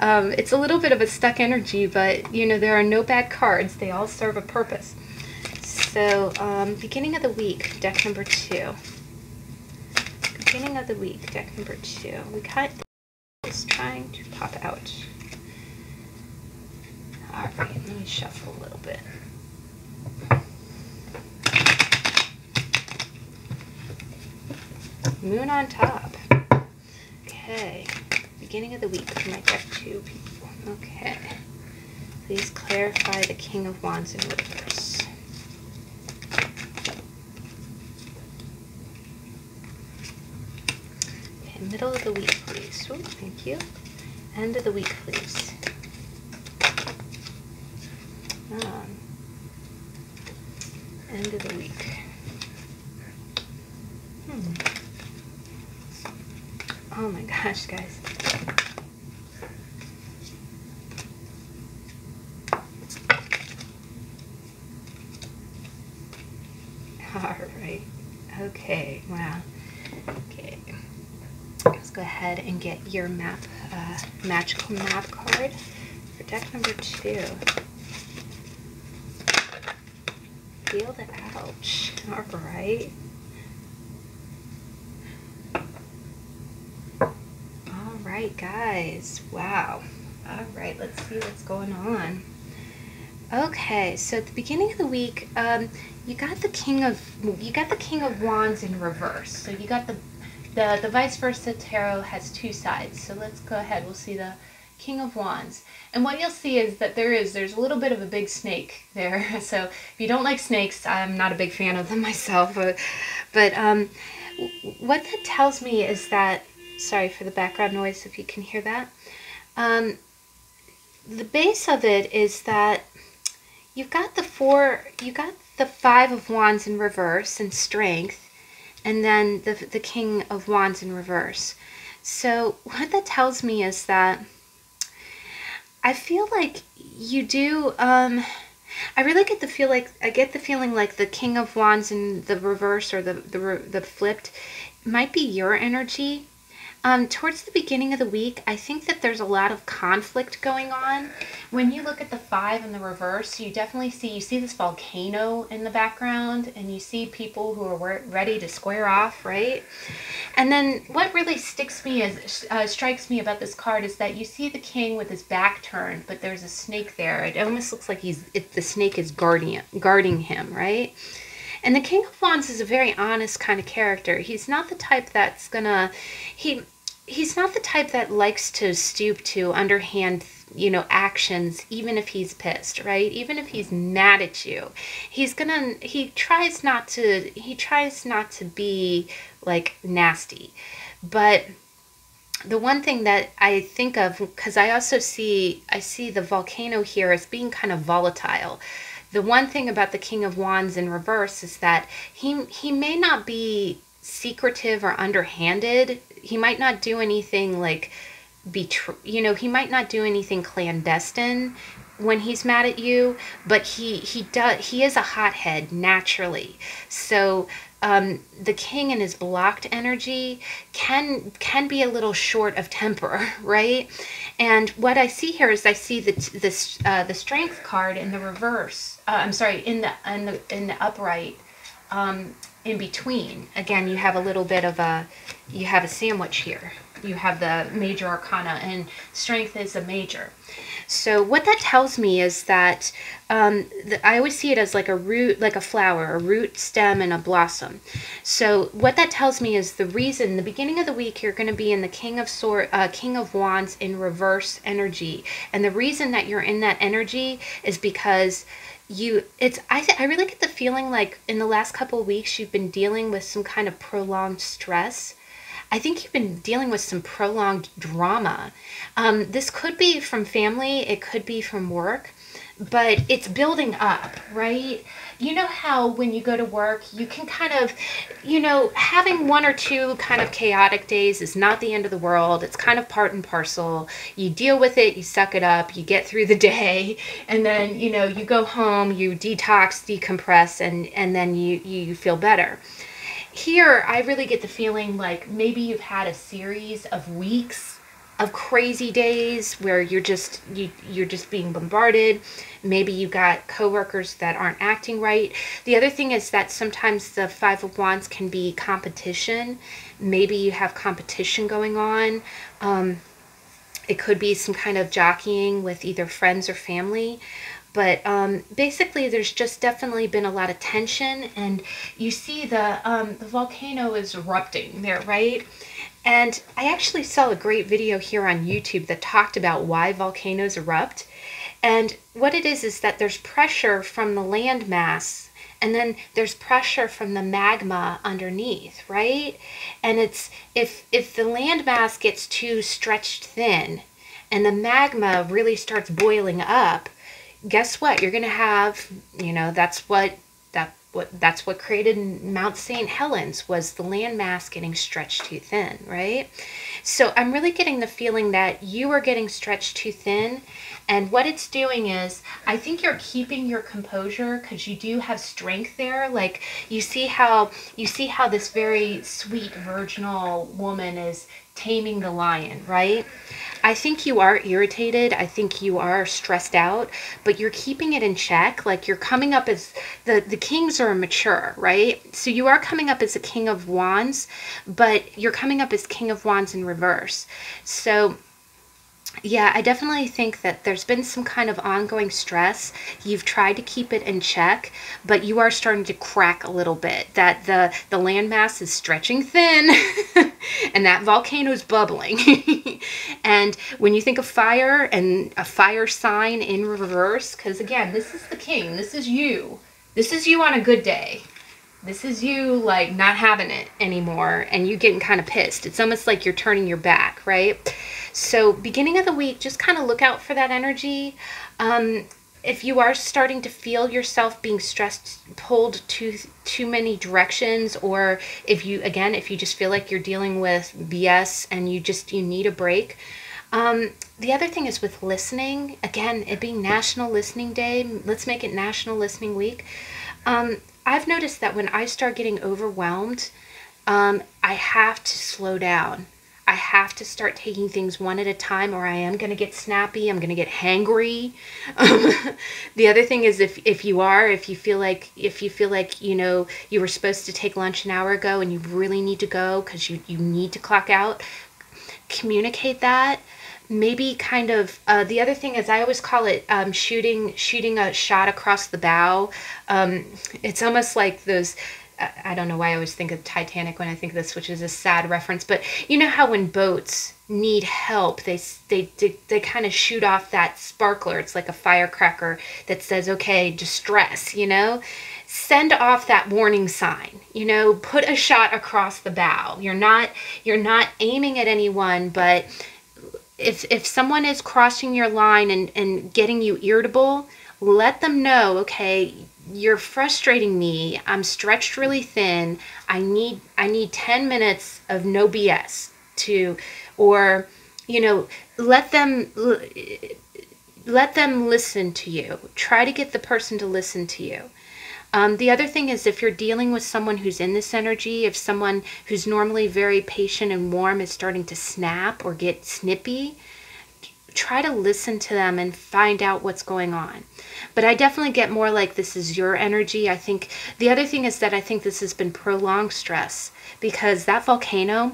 S1: It's a little bit of a stuck energy, but you know, there are no bad cards. They all serve a purpose. So, beginning of the week, deck number 2. Beginning of the week, deck number 2. We got this trying to pop out. Alright, let me shuffle a little bit. Moon on top. Okay. Beginning of the week for my deck 2 people. Okay. Please clarify the King of Wands in reverse. Okay, middle of the week, please. Oh, thank you. End of the week, please. End of the week. Oh my gosh, guys. Alright. Okay, wow. Okay. Let's go ahead and get your magical map card for deck number 2. Feel the ouch. Alright. Alright, guys. Wow. Alright, let's see what's going on. Okay, so at the beginning of the week, you got the King of Wands in reverse. So you got the vice versa tarot has two sides. So let's go ahead. We'll see the King of Wands. And what you'll see is that there's a little bit of a big snake there. So if you don't like snakes, I'm not a big fan of them myself. But what that tells me is that, sorry for the background noise if you can hear that. The base of it is that you got the Five of Wands in reverse in strength, and then the King of Wands in reverse. So what that tells me is that I feel like you do. I really get the feeling like the King of Wands in the reverse or the flipped might be your energy. Towards the beginning of the week, I think that there's a lot of conflict going on. When you look at the five in the reverse, you definitely see this volcano in the background, and you see people who are ready to square off, right? And then what really strikes me about this card is that you see the king with his back turned, but there's a snake there. It almost looks like the snake is guarding him, right? And the King of Wands is a very honest kind of character. He's not the type that's gonna he's not the type that likes to stoop to underhand, actions, even if he's pissed, right? Even if he's mad at you. He tries not to be like nasty. But the one thing that I think of, because I see the volcano here as being kind of volatile. The one thing about the King of Wands in reverse is that he may not be secretive or underhanded. He might not do anything like he might not do anything clandestine when he's mad at you, but he is a hothead naturally. So the king in his blocked energy can be a little short of temper, right? And what I see here is I see the strength card in the reverse. I'm sorry, in the upright. In between, again, you have a sandwich here. You have the major arcana, and strength is a major. So what that tells me is that I always see it as like a root, like a flower, a root, stem, and a blossom. So what that tells me is the beginning of the week, you're going to be in the King of Wands in reverse energy, and the reason that you're in that energy is because I really get the feeling like in the last couple of weeks you've been dealing with some kind of prolonged stress. I think you've been dealing with some prolonged drama. This could be from family, it could be from work, but it's building up, right? You know how when you go to work, you can kind of, having one or two kind of chaotic days is not the end of the world. It's kind of part and parcel. You deal with it, you suck it up, you get through the day, and then, you go home, you detox, decompress, and then you feel better. Here, I really get the feeling like maybe you've had a series of weeks of crazy days where you're just being bombarded. Maybe you got coworkers that aren't acting right. The other thing is that sometimes the Five of Wands can be competition. Maybe you have competition going on. It could be some kind of jockeying with either friends or family. But basically, there's just definitely been a lot of tension, and you see the volcano is erupting there, right? And I actually saw a great video here on YouTube that talked about why volcanoes erupt. And what it is that there's pressure from the land mass, and then there's pressure from the magma underneath, right? And it's if the land mass gets too stretched thin and the magma really starts boiling up, guess what? You're going to have, that's what created Mount St. Helens, was the landmass getting stretched too thin, right? So I'm really getting the feeling that you are getting stretched too thin, and what it's doing is, I think you're keeping your composure because you do have strength there. Like you see how this very sweet virginal woman is taming the lion, right? I think you are irritated. I think you are stressed out, but you're keeping it in check. Like you're coming up as the kings are mature, right? So you are coming up as a King of Wands, but you're coming up as King of Wands in reverse. So Yeah, I definitely think that there's been some kind of ongoing stress. You've tried to keep it in check, but you are starting to crack a little bit. That the landmass is stretching thin, and that volcano's bubbling. And when you think of fire and a fire sign in reverse, because again, this is the king. This is you. This is you on a good day. This is you like not having it anymore and you getting kind of pissed. It's almost like you're turning your back, right? So beginning of the week, just kind of look out for that energy. If you are starting to feel yourself being stressed, pulled too many directions, or if you just feel like you're dealing with BS and you need a break. The other thing is with listening. Again, it being National Listening Day, let's make it National Listening Week. I've noticed that when I start getting overwhelmed, I have to slow down. I have to start taking things one at a time, or I am going to get snappy. I'm going to get hangry. The other thing is, if you feel like you were supposed to take lunch an hour ago and you really need to go because you need to clock out, communicate that. Maybe kind of the other thing is, I always call it shooting a shot across the bow. It's almost like those. I don't know why I always think of Titanic when I think of this, which is a sad reference. But you know how when boats need help, they kind of shoot off that sparkler. It's like a firecracker that says, "Okay, distress." Send off that warning sign. Put a shot across the bow. You're not aiming at anyone, but if someone is crossing your line and getting you irritable, let them know, okay, you're frustrating me. I'm stretched really thin. I need 10 minutes of no BS or let them listen to you. Try to get the person to listen to you. The other thing is, if you're dealing with someone who's in this energy, if someone who's normally very patient and warm is starting to snap or get snippy, try to listen to them and find out what's going on. But I definitely get more like this is your energy. I think the other thing is that I think this has been prolonged stress, because that volcanoes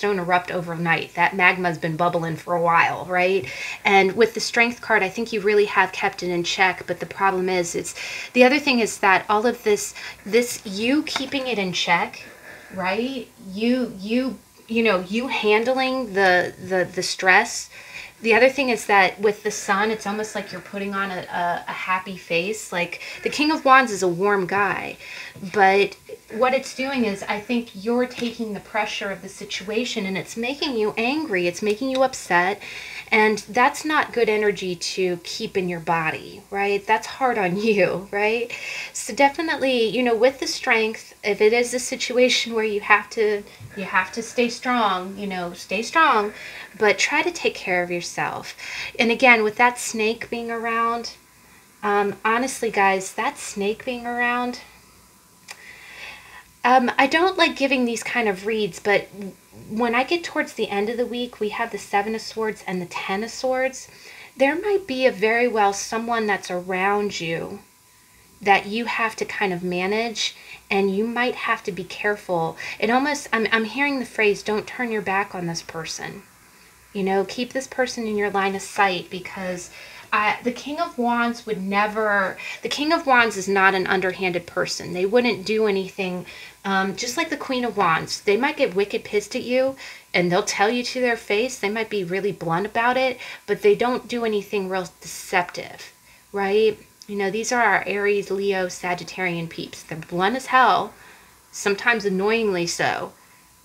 S1: don't erupt overnight. That magma's been bubbling for a while, right? And with the strength card, I think you really have kept it in check. But the problem is, the other thing is that all of this you keeping it in check, right? You handling the stress. The other thing is that with the sun, it's almost like you're putting on a happy face. Like the King of Wands is a warm guy, but what it's doing is, I think you're taking the pressure of the situation and it's making you angry. It's making you upset. And that's not good energy to keep in your body, right? That's hard on you, right? So definitely, with the strength, if it is a situation where you have to stay strong, stay strong, but try to take care of yourself. And again, with that snake being around, honestly, guys, that snake being around, I don't like giving these kind of reads, but when I get towards the end of the week, we have the Seven of Swords and the Ten of Swords. There might be a very well someone that's around you that you have to kind of manage, and you might have to be careful. I'm hearing the phrase, don't turn your back on this person. Keep this person in your line of sight, because the King of Wands the King of Wands is not an underhanded person. They wouldn't do anything, just like the Queen of Wands. They might get wicked pissed at you and they'll tell you to their face. They might be really blunt about it, but they don't do anything real deceptive, right? These are our Aries, Leo, Sagittarian peeps. They're blunt as hell, sometimes annoyingly so.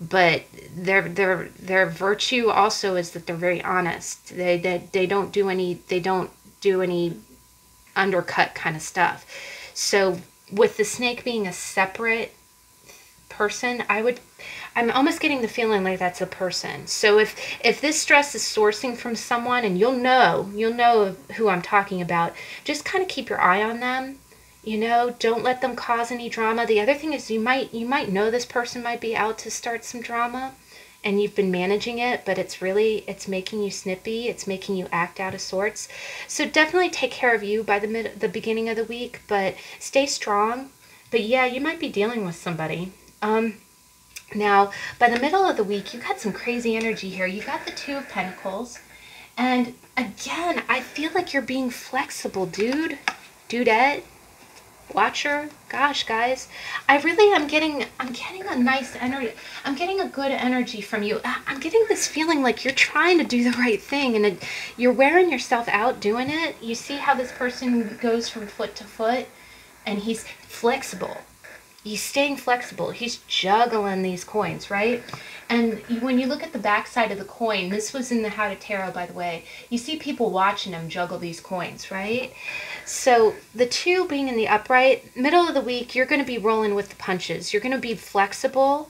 S1: But their virtue also is that they're very honest. They don't do any undercut kind of stuff. So with the snake being a separate person, I'm almost getting the feeling like that's a person. So if this stress is sourcing from someone, and you'll know who I'm talking about, just kind of keep your eye on them. Don't let them cause any drama. The other thing is, you might know this person might be out to start some drama, and you've been managing it, but it's making you snippy. It's making you act out of sorts. So definitely take care of you by the beginning of the week, but stay strong. But yeah, you might be dealing with somebody. Now, by the middle of the week, you got some crazy energy here. You got the Two of Pentacles. And again, I feel like you're being flexible, dude. Dudette. Watcher. Gosh, guys. I really am getting, I'm getting a nice energy. I'm getting a good energy from you. I'm getting this feeling like you're trying to do the right thing. And you're wearing yourself out doing it. You see how this person goes from foot to foot? And he's flexible. He's staying flexible. He's juggling these coins, right? And when you look at the back side of the coin, this was in the How to Tarot, by the way, you see people watching him juggle these coins, right? So the two being in the upright, middle of the week, you're going to be rolling with the punches. You're going to be flexible.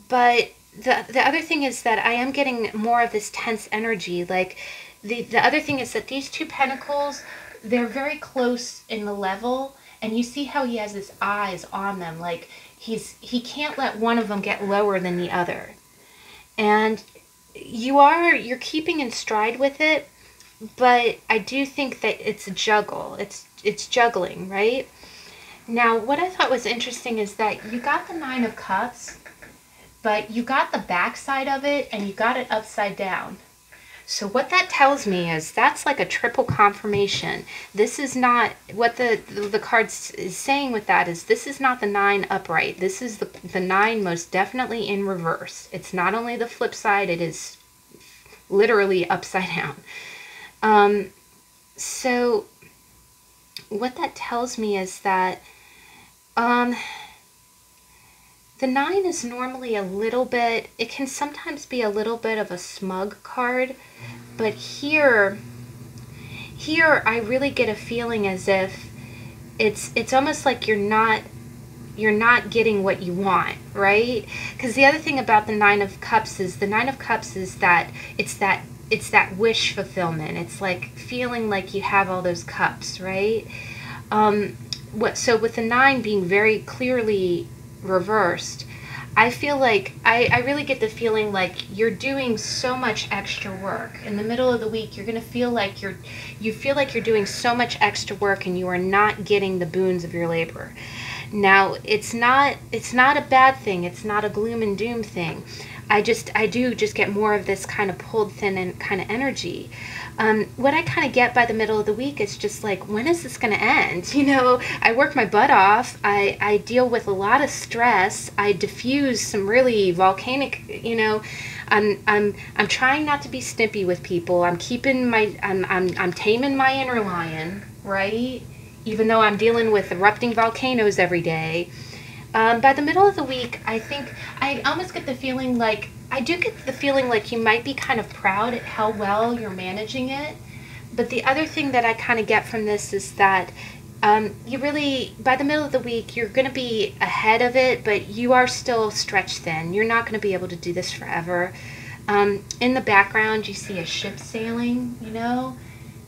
S1: But the other thing is that I am getting more of this tense energy. Like the other thing is that these two pentacles, they're very close in the level. And you see how he has his eyes on them, like he can't let one of them get lower than the other. And you're keeping in stride with it, but I do think that it's a juggle. It's juggling, right? Now, what I thought was interesting is that you got the Nine of Cups, but you got the back side of it and you got it upside down. So what that tells me is that's like a triple confirmation. This is not, what the card is saying with that is this is not the 9 upright. This is the 9 most definitely in reverse. It's not only the flip side, it is literally upside down. So what that tells me is that the 9 is normally a little bit, it can sometimes be a little bit of a smug card, but here I really get a feeling as if it's almost like you're not getting what you want, right? Because the other thing about the Nine of Cups is that it's that wish fulfillment. It's like feeling like you have all those cups, right? So with the 9 being very clearly reversed, I feel like I really get the feeling like you're doing so much extra work in the middle of the week. You're gonna feel like you're doing so much extra work and you are not getting the boons of your labor. Now it's not a bad thing. It's not a gloom and doom thing. I do just get more of this kind of pulled thin and kind of energy. What I kind of get by the middle of the week is just like, when is this going to end? You know, I work my butt off. I deal with a lot of stress. I diffuse some really volcanic, you know, I'm trying not to be snippy with people. I'm taming my inner lion, right? Even though I'm dealing with erupting volcanoes every day. By the middle of the week, I think I almost get the feeling like, I do get the feeling like you might be kind of proud at how well you're managing it. But the other thing that I kind of get from this is that you really, by the middle of the week, you're going to be ahead of it, but you are still stretched thin. You're not going to be able to do this forever. In the background, you see a ship sailing, you know.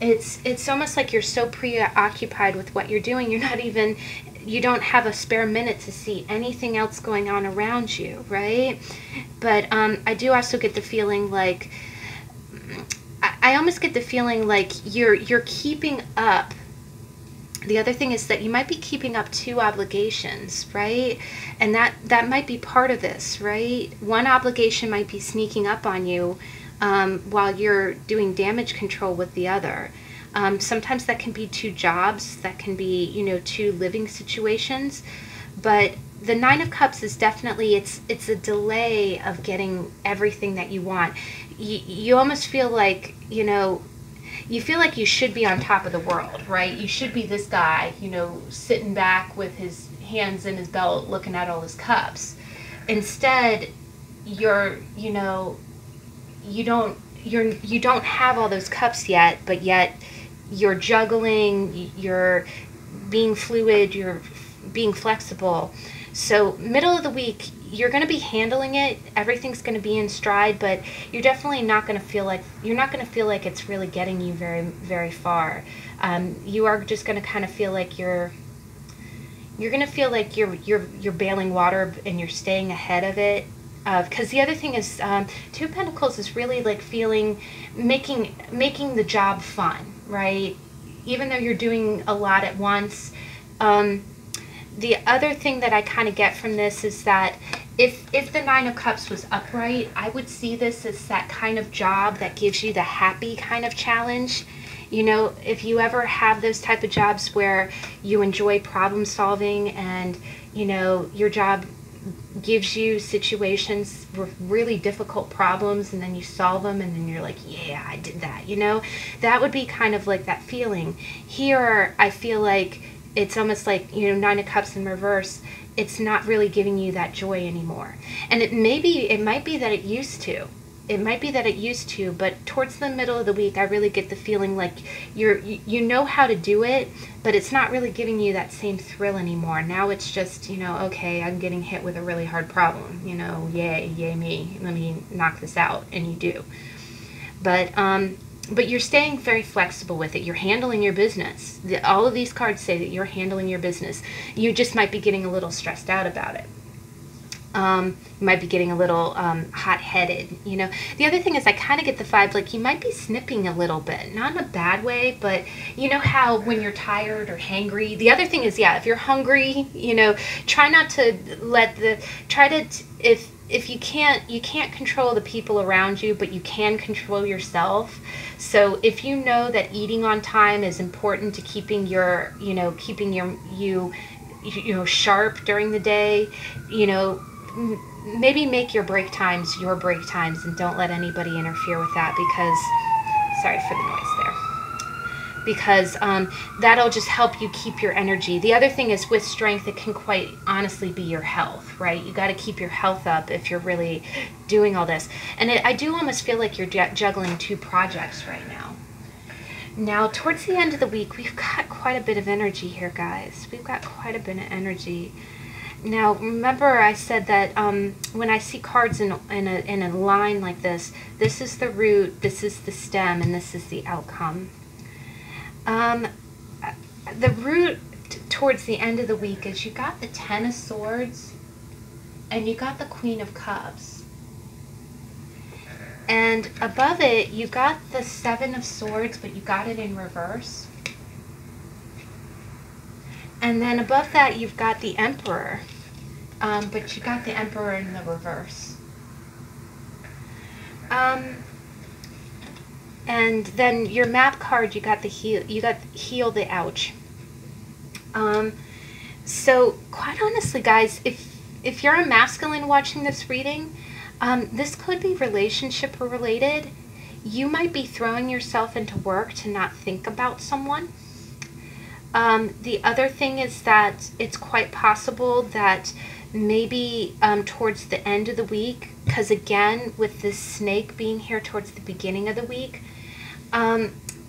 S1: It's almost like you're so preoccupied with what you're doing, you don't have a spare minute to see anything else going on around you, right? But I do also get the feeling like, I almost get the feeling like you're keeping up. The other thing is that you might be keeping up 2 obligations, right? And that might be part of this, right? One obligation might be sneaking up on you while you're doing damage control with the other. Sometimes that can be 2 jobs, that can be, you know, 2 living situations. But the Nine of Cups is definitely, it's a delay of getting everything that you want. You almost feel like, you know, you feel like you should be on top of the world, right? You should be this guy, you know, sitting back with his hands in his belt looking at all his cups. Instead, you don't have all those cups yet, but yet you're juggling, you're being fluid, you're being flexible. So middle of the week, you're going to be handling it. Everything's going to be in stride, but you're definitely not going to feel like it's really getting you very, very far. You are just going to kind of feel like you're bailing water and you're staying ahead of it. Because the other thing is, Two of Pentacles is really like making the job fun, right? Even though you're doing a lot at once. The other thing that I kind of get from this is that if the Nine of Cups was upright, I would see this as that kind of job that gives you the happy kind of challenge. You know, if you ever have those type of jobs where you enjoy problem solving and, you know, your job gives you situations with really difficult problems and then you solve them and then you're like, yeah, I did that, you know, that would be kind of like that feeling. Here, I feel like it's almost like, you know, Nine of Cups in reverse, it's not really giving you that joy anymore. And it might be that it used to. It might be that it used to, but towards the middle of the week, I really get the feeling like you know how to do it, but it's not really giving you that same thrill anymore. Now it's just, you know, okay, I'm getting hit with a really hard problem. You know, yay me, let me knock this out, and you do. But you're staying very flexible with it. You're handling your business. All of these cards say that you're handling your business. You just might be getting a little stressed out about it. You might be getting a little hot-headed, you know. The other thing is I kind of get the vibe like you might be snipping a little bit. Not in a bad way, but you know how when you're tired or hangry. The other thing is, yeah, if you're hungry, you know, try not to if you can't control the people around you, but you can control yourself. So if you know that eating on time is important to keeping your, you know, sharp during the day, you know, maybe make your break times and don't let anybody interfere with that, because, sorry for the noise there, because that'll just help you keep your energy. The other thing is with strength, it can quite honestly be your health, right? You got to keep your health up if you're really doing all this. And I do almost feel like you're juggling two projects right now. Now, towards the end of the week, we've got quite a bit of energy here, guys. We've got quite a bit of energy. Now, remember I said that when I see cards in a line like this is the root, this is the stem, and this is the outcome. The root towards the end of the week is you got the Ten of Swords and you got the Queen of Cups. And above it, you got the Seven of Swords, but you got it in reverse. And then above that, you've got the Emperor, but you got the Emperor in the reverse. And then your map card, you got the heal the ouch. So quite honestly, guys, if you're a masculine watching this reading, this could be relationship related. You might be throwing yourself into work to not think about someone. The other thing is that it's quite possible that maybe towards the end of the week, because again, with this snake being here towards the beginning of the week,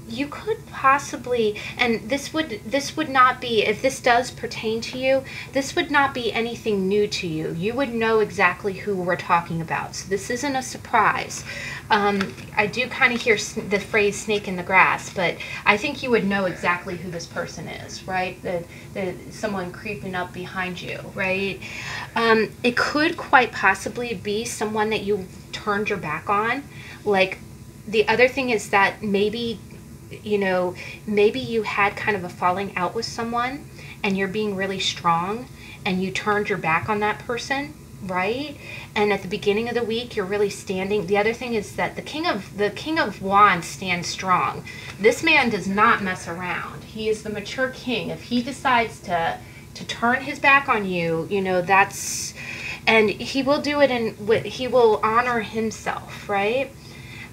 S1: you could possibly, and this would not be, if this does pertain to you, this would not be anything new to you. You would know exactly who we're talking about. So this isn't a surprise. I do kind of hear the phrase snake in the grass, but I think you would know exactly who this person is, right? Someone creeping up behind you, right? It could quite possibly be someone that you turned your back on. Like, the other thing is that maybe, you know, maybe you had kind of a falling out with someone and you're being really strong and you turned your back on that person, right? And at the beginning of the week, you're really standing. The other thing is that the King of Wands stands strong. This man does not mess around. He is the mature king. If he decides to turn his back on you, you know, that's, and he will do it, and he will honor himself, right?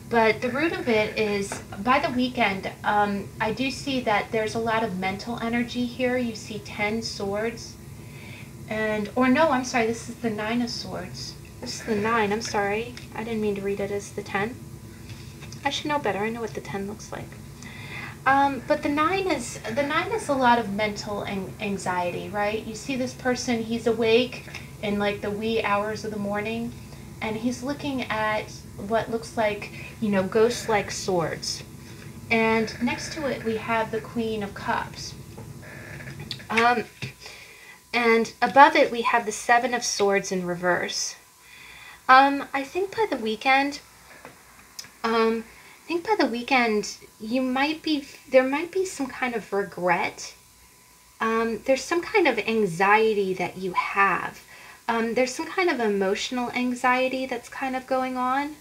S1: But the root of it is, by the weekend, I do see that there's a lot of mental energy here. You see 10 swords. Or no, I'm sorry, this is the 9 of swords. This is the 9, I'm sorry. I didn't mean to read it as the 10. I should know better. I know what the 10 looks like. But the 9 is a lot of mental anxiety, right? You see this person, he's awake in like the wee hours of the morning, and he's looking at what looks like, you know, ghost-like swords. And next to it, we have the Queen of Cups. And above it, we have the Seven of Swords in reverse. I think by the weekend, there might be some kind of regret. There's some kind of anxiety that you have. There's some kind of emotional anxiety that's kind of going on.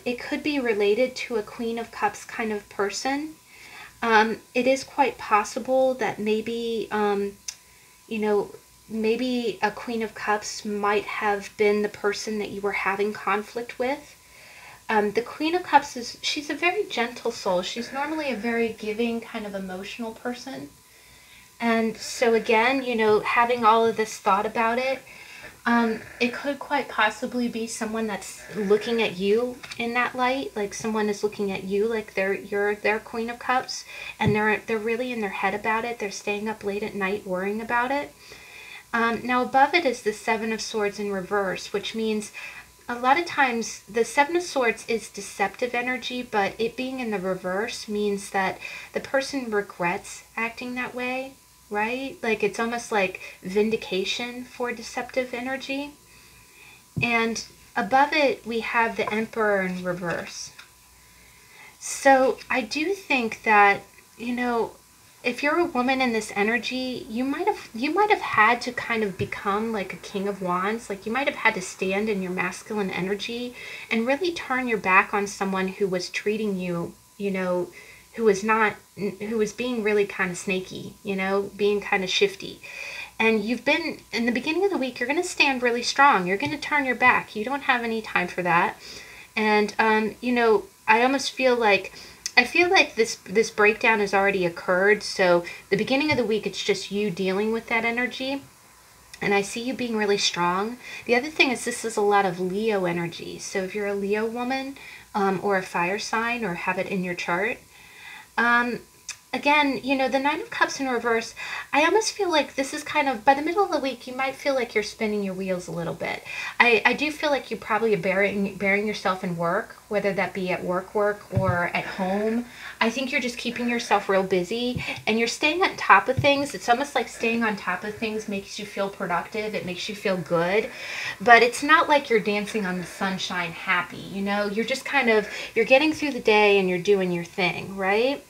S1: It could be related to a Queen of Cups kind of person. It is quite possible that maybe, you know, maybe a Queen of Cups might have been the person that you were having conflict with. The Queen of Cups she's a very gentle soul. She's normally a very giving, kind of emotional person. And so again, having all of this thought about it, it could quite possibly be someone that's looking at you in that light, like someone is looking at you like you're their Queen of Cups, and they're really in their head about it. They're staying up late at night worrying about it. Now above it is the Seven of Swords in reverse, which means a lot of times the Seven of Swords is deceptive energy, but it being in the reverse means that the person regrets acting that way, right? Like it's almost like vindication for deceptive energy. And above it, we have the Emperor in reverse. So I do think that, if you're a woman in this energy, you might have had to kind of become like a King of Wands. Like you might have had to stand in your masculine energy and really turn your back on someone who was treating you, who was being really kind of snaky, being kind of shifty. And you've been, in the beginning of the week, you're going to stand really strong. You're going to turn your back. You don't have any time for that. And, I almost feel like this breakdown has already occurred. So the beginning of the week, it's just you dealing with that energy. And I see you being really strong. The other thing is this is a lot of Leo energy. So if you're a Leo woman or a fire sign or have it in your chart, again, the Nine of Cups in reverse, I almost feel like this is kind of, by the middle of the week, you might feel like you're spinning your wheels a little bit. I do feel like you probably are burying yourself in work, whether that be at work or at home. I think you're just keeping yourself real busy and you're staying on top of things. It's almost like staying on top of things makes you feel productive. It makes you feel good. But it's not like you're dancing on the sunshine happy, You're just you're getting through the day and you're doing your thing, right?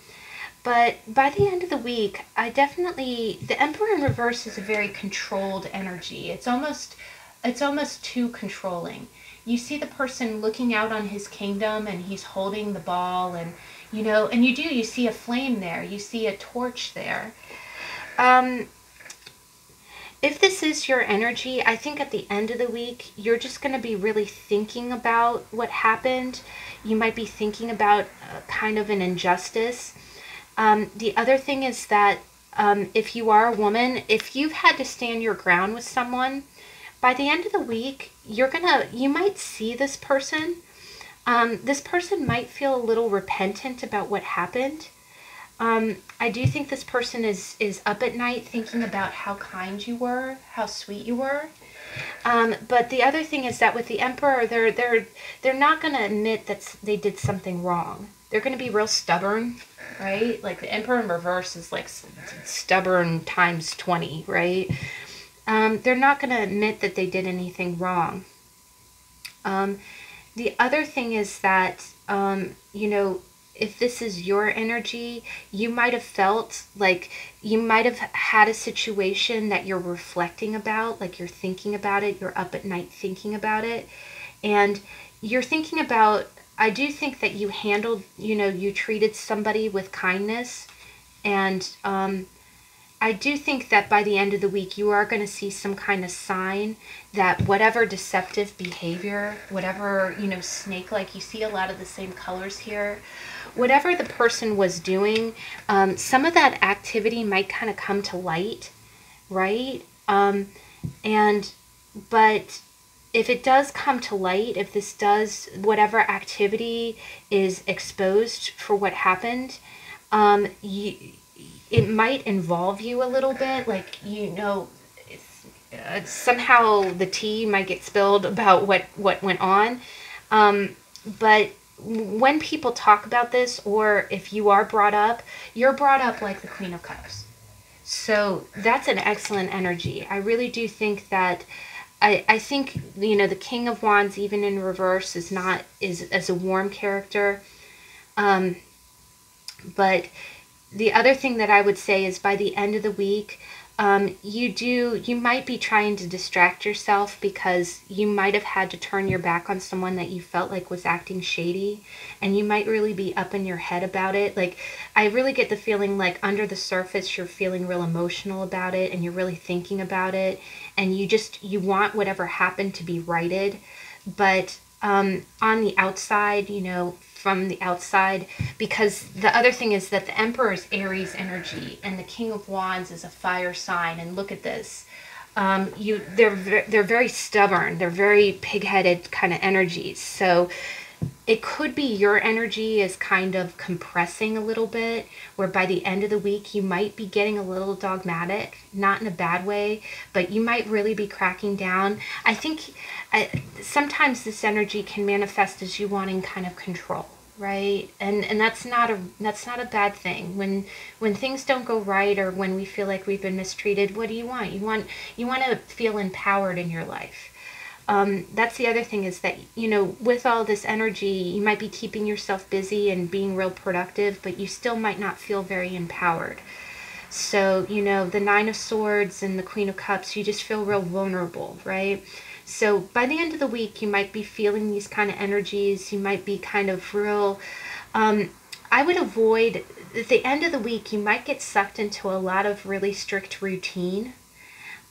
S1: But by the end of the week, the Emperor in reverse is a very controlled energy. It's almost too controlling. You see the person looking out on his kingdom and he's holding the ball and, you see a flame there. You see a torch there. If this is your energy, I think at the end of the week, you're just going to be really thinking about what happened. You might be thinking about kind of an injustice. The other thing is that if you are a woman, if you've had to stand your ground with someone, by the end of the week, you might see this person. This person might feel a little repentant about what happened. I do think this person is up at night thinking about how kind you were, how sweet you were. But the other thing is that with the Emperor, they're not going to admit that they did something wrong. They're going to be real stubborn, right? Like the Emperor in reverse is like stubborn times 20, right? They're not going to admit that they did anything wrong. The other thing is that, if this is your energy, you might have felt like you might have had a situation that you're reflecting about, like you're thinking about it, you're up at night thinking about it, and you're thinking about, I do think that you handled, you treated somebody with kindness, and I do think that by the end of the week, you are going to see some kind of sign that whatever deceptive behavior, whatever, snake-like, you see a lot of the same colors here, whatever the person was doing, some of that activity might kind of come to light, right? But if it does come to light, whatever activity is exposed for what happened, it might involve you a little bit, like, somehow the tea might get spilled about what went on. But when people talk about this, or if you are brought up, you're brought up like the Queen of Cups. So that's an excellent energy. I really do think that, I think, the King of Wands, even in reverse, is as a warm character. But the other thing that I would say is by the end of the week, you might be trying to distract yourself because you might have had to turn your back on someone that you felt like was acting shady, and you might really be up in your head about it. Like, I really get the feeling like under the surface you're feeling real emotional about it, and you're really thinking about it, and you want whatever happened to be righted. But on the outside, from the outside, because the other thing is that the Emperor is Aries energy and the King of Wands is a fire sign. And look at this. They're very stubborn. They're very pig-headed kind of energies. So it could be your energy is kind of compressing a little bit, where by the end of the week you might be getting a little dogmatic, not in a bad way, but you might really be cracking down. I think sometimes this energy can manifest as you wanting kind of control, right? And that's not a bad thing. When things don't go right, or when we feel like we've been mistreated, what do you want? You want to feel empowered in your life. That's the other thing, is that, with all this energy, you might be keeping yourself busy and being real productive, but you still might not feel very empowered. So, the Nine of Swords and the Queen of Cups, you just feel real vulnerable, right? So by the end of the week, you might be feeling these kind of energies. You might be kind of real, I would avoid, at the end of the week, you might get sucked into a lot of really strict routine.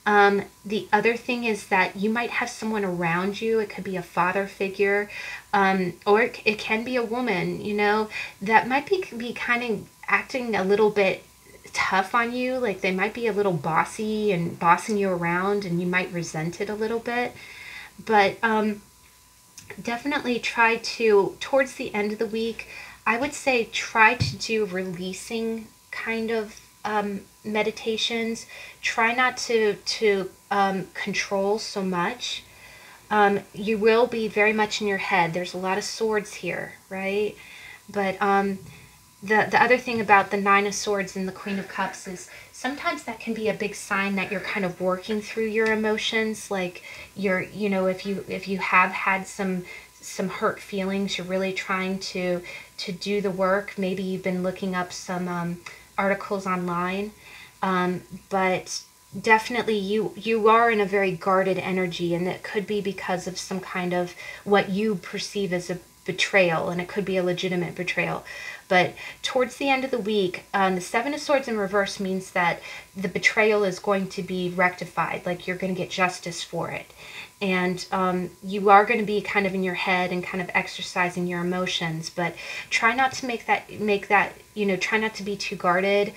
S1: The other thing is that you might have someone around you. It could be a father figure, or it can be a woman, that might be kind of acting a little bit tough on you. Like, they might be a little bossy and bossing you around, and you might resent it a little bit. But definitely try to, towards the end of the week, I would say try to do releasing kind of meditations. Try not to control so much. You will be very much in your head. There's a lot of swords here, right? But the other thing about the Nine of Swords and the Queen of Cups is sometimes that can be a big sign that you're kind of working through your emotions. Like, if you have had some hurt feelings, you're really trying to do the work. Maybe you've been looking up some articles online, but definitely you are in a very guarded energy, and it could be because of some kind of what you perceive as a betrayal, and it could be a legitimate betrayal. But towards the end of the week, the Seven of Swords in reverse means that the betrayal is going to be rectified, like you're going to get justice for it. And you are going to be kind of in your head and kind of exercising your emotions, but try not to make that, try not to be too guarded.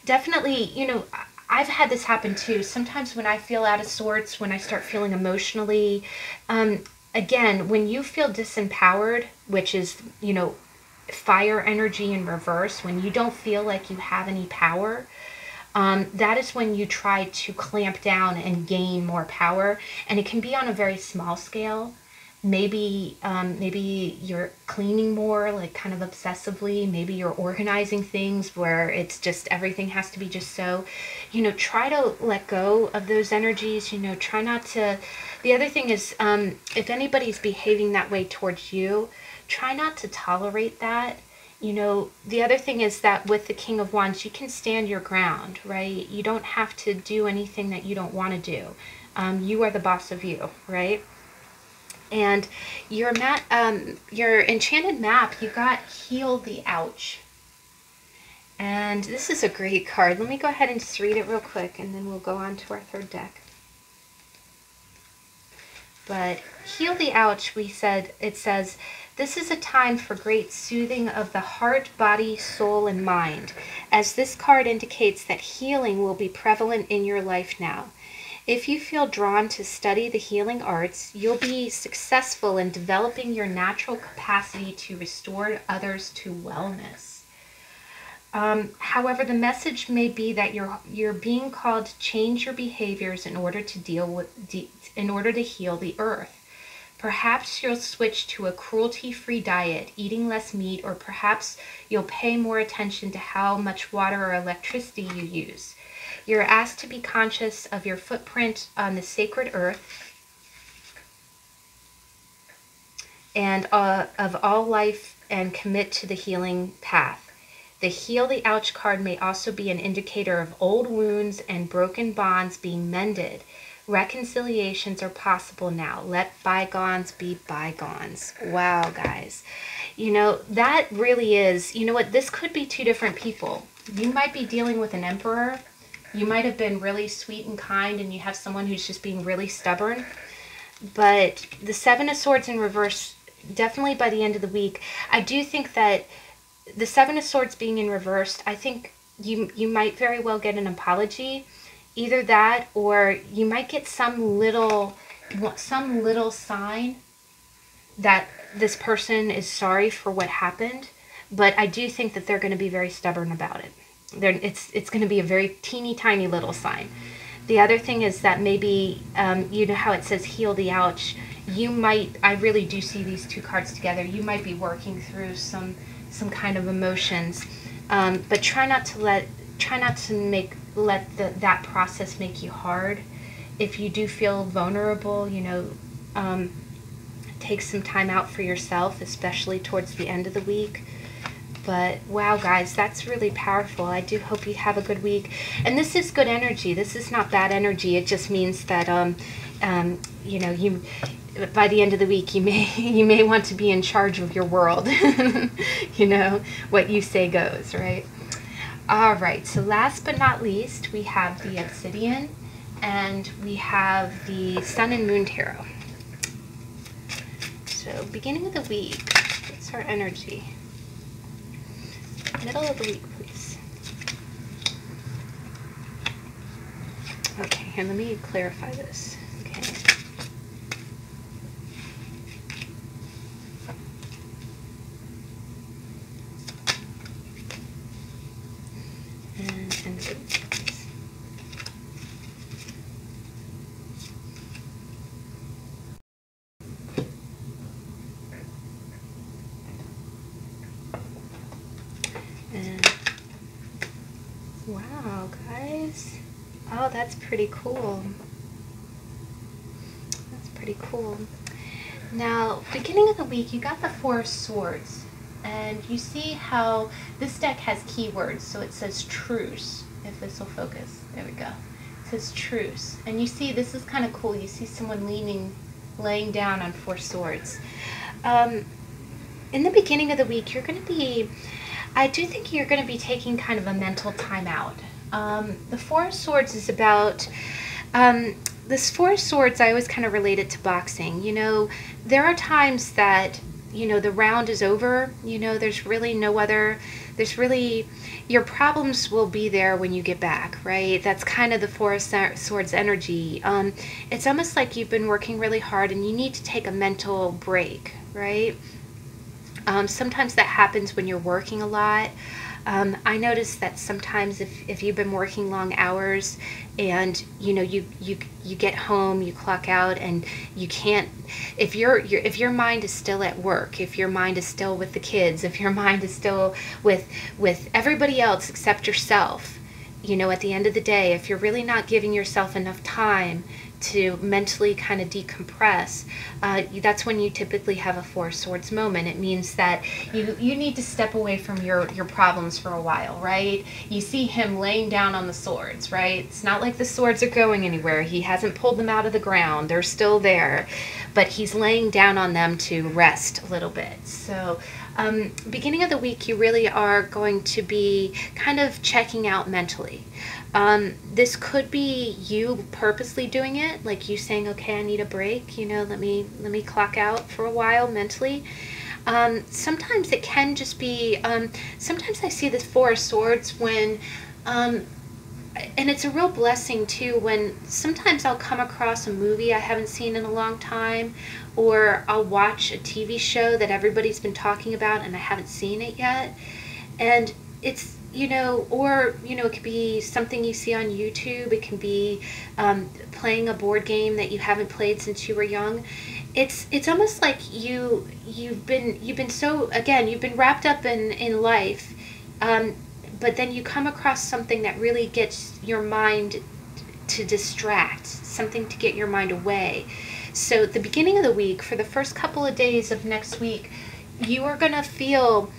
S1: Definitely, I've had this happen too. Sometimes when I feel out of sorts, when I start feeling emotionally, again, when you feel disempowered, which is, fire energy in reverse, when you don't feel like you have any power, that is when you try to clamp down and gain more power. And it can be on a very small scale. Maybe you're cleaning more, like kind of obsessively. Maybe you're organizing things where it's just everything has to be just so. Try to let go of those energies. Try not to. The other thing is, if anybody's behaving that way towards you, try not to tolerate that. The other thing is that with the King of Wands, you can stand your ground, right? You don't have to do anything that you don't want to do. You are the boss of you, right? And your enchanted map, you got Heal the Ouch. And this is a great card. Let me go ahead and just read it real quick, and then we'll go on to our third deck. But Heal the Ouch, it says, this is a time for great soothing of the heart, body, soul, and mind, as this card indicates that healing will be prevalent in your life now. If you feel drawn to study the healing arts, you'll be successful in developing your natural capacity to restore others to wellness. However, the message may be that you're being called to change your behaviors in order to heal the earth. Perhaps you'll switch to a cruelty-free diet, eating less meat, or perhaps you'll pay more attention to how much water or electricity you use. You're asked to be conscious of your footprint on the sacred earth and of all life, and commit to the healing path. The Heal the Ouch card may also be an indicator of old wounds and broken bonds being mended. Reconciliations are possible now. Let bygones be bygones. Wow, guys. You know, that really is, you know what, this could be two different people. You might be dealing with an emperor. You might have been really sweet and kind, and you have someone who's just being really stubborn. But the Seven of Swords in reverse, definitely by the end of the week, I do think that the Seven of Swords being in reverse, I think you might very well get an apology. Either that, or you might get some little sign that this person is sorry for what happened. But I do think that they're going to be very stubborn about it. It's going to be a very teeny tiny little sign. The other thing is that maybe, you know how it says heal the ouch. You might, I really do see these two cards together. You might be working through some kind of emotions, but try not to let that process make you hard. If you do feel vulnerable, you know, take some time out for yourself, especially towards the end of the week. But wow, guys, that's really powerful. I do hope you have a good week. And this is good energy. This is not bad energy. It just means that you know, by the end of the week, you may want to be in charge of your world. You know, what you say goes, right? All right, so last but not least, we have the Obsidian, and we have the Sun and Moon Tarot. So beginning of the week, what's our energy? Middle of the week, please. Okay, and let me clarify this. Okay. And good. And wow, guys. Oh, that's pretty cool. That's pretty cool. Now, beginning of the week, you got the Four of Swords. And you see how this deck has keywords. So it says truce, if this will focus. There we go. It says truce. And you see, this is kind of cool. You see someone laying down on Four Swords. In the beginning of the week, you're going to be, I do think you're going to be taking kind of a mental time out. The Four of Swords is about, this Four of Swords, I always kind of relate it to boxing. You know, there are times that, you know, the round is over, you know, there's really no other, your problems will be there when you get back, right? That's kind of the Four of Swords energy. It's almost like you've been working really hard and you need to take a mental break, right? Sometimes that happens when you're working a lot. I notice that sometimes if you've been working long hours and you know you get home, you clock out, and you can't, if your mind is still at work, if your mind is still with the kids, if your mind is still with everybody else except yourself, you know, at the end of the day, if you're really not giving yourself enough time to mentally kind of decompress, that's when you typically have a Four of Swords moment. It means that you need to step away from your problems for a while, right? You see him laying down on the swords, right? It's not like the swords are going anywhere. He hasn't pulled them out of the ground. They're still there, but he's laying down on them to rest a little bit. So beginning of the week, you really are going to be kind of checking out mentally. This could be you purposely doing it, like you saying, okay, I need a break, you know, let me clock out for a while mentally. Sometimes it can just be, sometimes I see the Four of Swords when, and it's a real blessing too, when sometimes I'll come across a movie I haven't seen in a long time, or I'll watch a TV show that everybody's been talking about and I haven't seen it yet. And it's, you know, or, you know, it could be something you see on YouTube. It can be playing a board game that you haven't played since you were young. It's almost like you've been so, again, you've been wrapped up in life, but then you come across something that really gets your mind to distract, something to get your mind away. So at the beginning of the week, for the first couple of days of next week, you are going to feel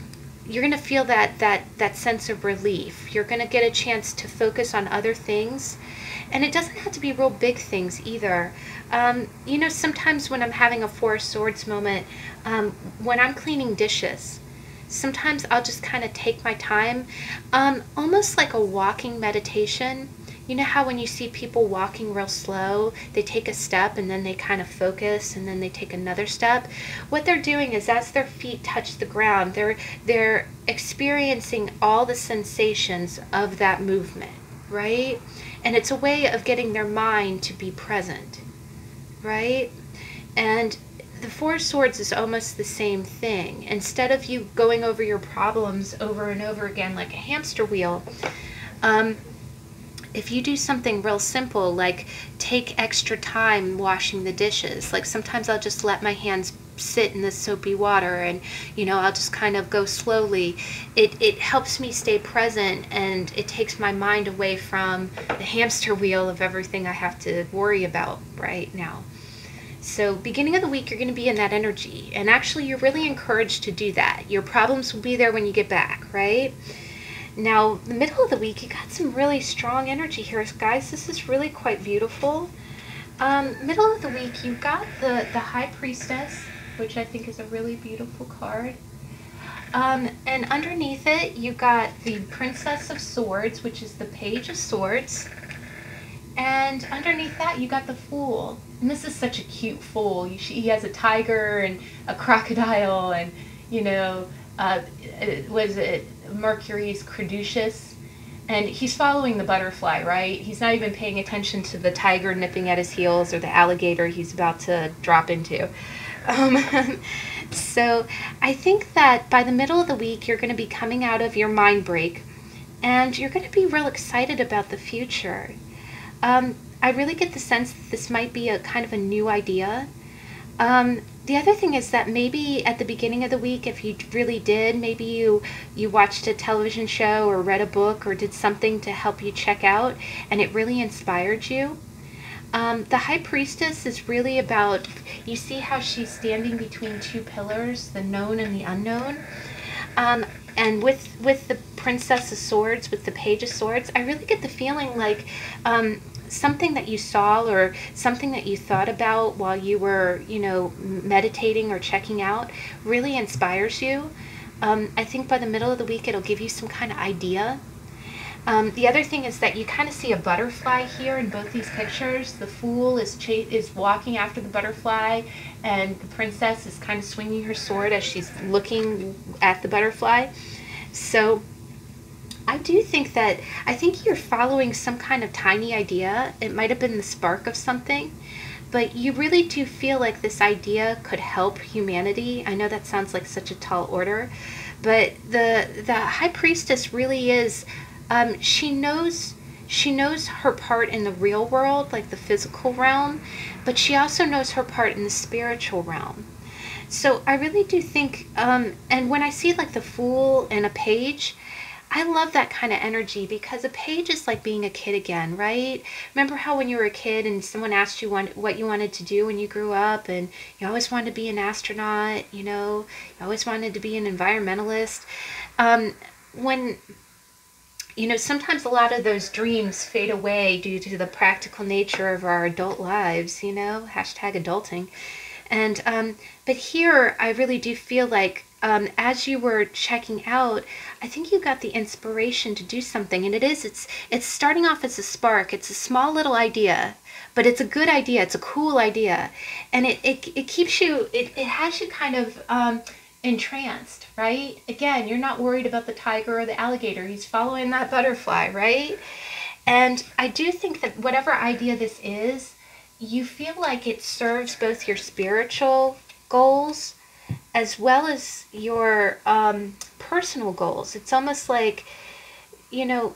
S1: you're going to feel that sense of relief. You're going to get a chance to focus on other things. And it doesn't have to be real big things either. You know, sometimes when I'm having a Four of Swords moment, when I'm cleaning dishes, sometimes I'll just kind of take my time, almost like a walking meditation. You know how when you see people walking real slow, they take a step and then they kind of focus and then they take another step? What they're doing is as their feet touch the ground, they're experiencing all the sensations of that movement, right? And it's a way of getting their mind to be present, right? And the Four of Swords is almost the same thing. Instead of you going over your problems over and over again like a hamster wheel, if you do something real simple, like take extra time washing the dishes, like sometimes I'll just let my hands sit in the soapy water and, you know, I'll just kind of go slowly. It helps me stay present, and it takes my mind away from the hamster wheel of everything I have to worry about right now. So beginning of the week, you're going to be in that energy, and actually you're really encouraged to do that. Your problems will be there when you get back, right? Now, the middle of the week, you got some really strong energy here, guys. This is really quite beautiful. Middle of the week, you got the High Priestess, which I think is a really beautiful card. And underneath it, you got the Princess of Swords, which is the Page of Swords. And underneath that, you got the Fool. And this is such a cute Fool. He has a tiger and a crocodile and, you know, was it Mercury's Caduceus? And he's following the butterfly, right? He's not even paying attention to the tiger nipping at his heels or the alligator he's about to drop into. So I think that by the middle of the week, you're going to be coming out of your mind break, and you're going to be real excited about the future. I really get the sense that this might be a kind of a new idea. The other thing is that maybe at the beginning of the week, if you really did, maybe you watched a television show or read a book or did something to help you check out, and it really inspired you. The High Priestess is really about, you see how she's standing between two pillars, the known and the unknown. And with the Princess of Swords, with the Page of Swords, I really get the feeling like something that you saw or something that you thought about while you were, you know, meditating or checking out really inspires you. I think by the middle of the week, it'll give you some kind of idea. The other thing is that you kind of see a butterfly here in both these pictures. The Fool is walking after the butterfly, and the Princess is kind of swinging her sword as she's looking at the butterfly. So I think you're following some kind of tiny idea. It might have been the spark of something, but you really do feel like this idea could help humanity. I know that sounds like such a tall order, but the High Priestess really is, she knows her part in the real world, like the physical realm, but she also knows her part in the spiritual realm. So I really do think, and when I see like the Fool and a Page, I love that kind of energy, because a page is like being a kid again, right? Remember how when you were a kid and someone asked you what you wanted to do when you grew up, and you always wanted to be an astronaut, you know, you always wanted to be an environmentalist. When, you know, sometimes a lot of those dreams fade away due to the practical nature of our adult lives, you know, hashtag adulting. And, but here I really do feel like, as you were checking out, I think you got the inspiration to do something, and it's starting off as a spark. It's a small little idea, but it's a good idea. It's a cool idea, and it keeps you, it has you kind of entranced, right? Again, you're not worried about the tiger or the alligator. He's following that butterfly, right? And I do think that whatever idea this is, you feel like it serves both your spiritual goals as well as your personal goals. It's almost like, you know,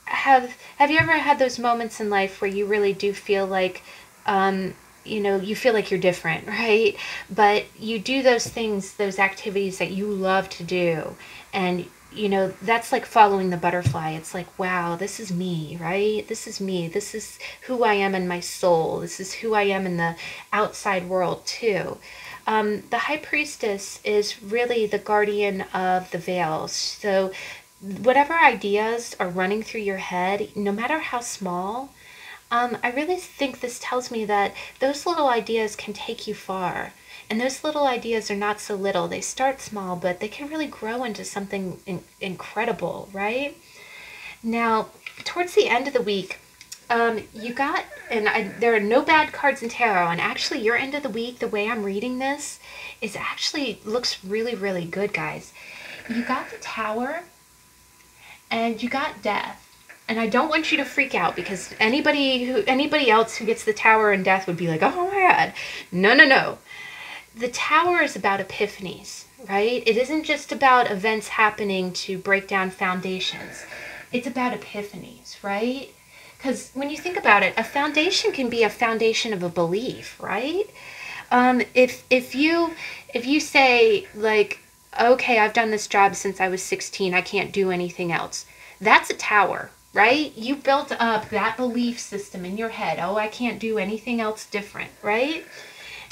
S1: have you ever had those moments in life where you really do feel like, you know, you feel like you're different, right? But you do those things, those activities that you love to do, and you know, that's like following the butterfly. It's like, wow, this is me, right? This is me. This is who I am in my soul. This is who I am in the outside world too. The High Priestess is really the guardian of the veils. So whatever ideas are running through your head, no matter how small, I really think this tells me that those little ideas can take you far. And those little ideas are not so little. They start small, but they can really grow into something incredible, right? Now, towards the end of the week, you got, there are no bad cards in tarot, and actually your end of the week, the way I'm reading this, is actually looks really, really good, guys. You got the Tower, and you got Death. And I don't want you to freak out, because anybody else who gets the Tower and Death would be like, oh my god. No, no, no. The Tower is about epiphanies, right? It isn't just about events happening to break down foundations. It's about epiphanies, right? Because when you think about it, a foundation can be a foundation of a belief, right? If you say, like, okay, I've done this job since I was 16, I can't do anything else. That's a tower, right? You built up that belief system in your head. Oh, I can't do anything else different, right?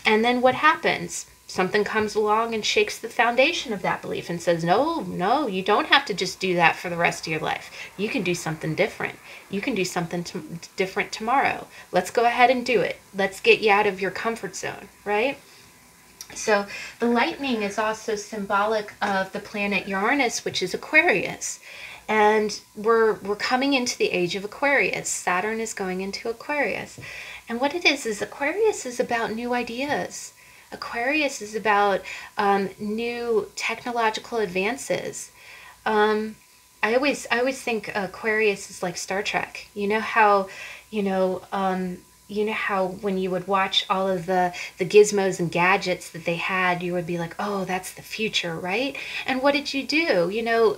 S1: And then what happens? Something comes along and shakes the foundation of that belief and says, no, no, you don't have to just do that for the rest of your life. You can do something different. You can do something different tomorrow. Let's go ahead and do it. Let's get you out of your comfort zone, right? So the lightning is also symbolic of the planet Uranus, which is Aquarius. And we're coming into the age of Aquarius. Saturn is going into Aquarius. And what it is Aquarius is about new ideas. Aquarius is about new technological advances. I always think Aquarius is like Star Trek. You know how when you would watch all of the gizmos and gadgets that they had, you would be like, oh, that's the future, right? And what did you do?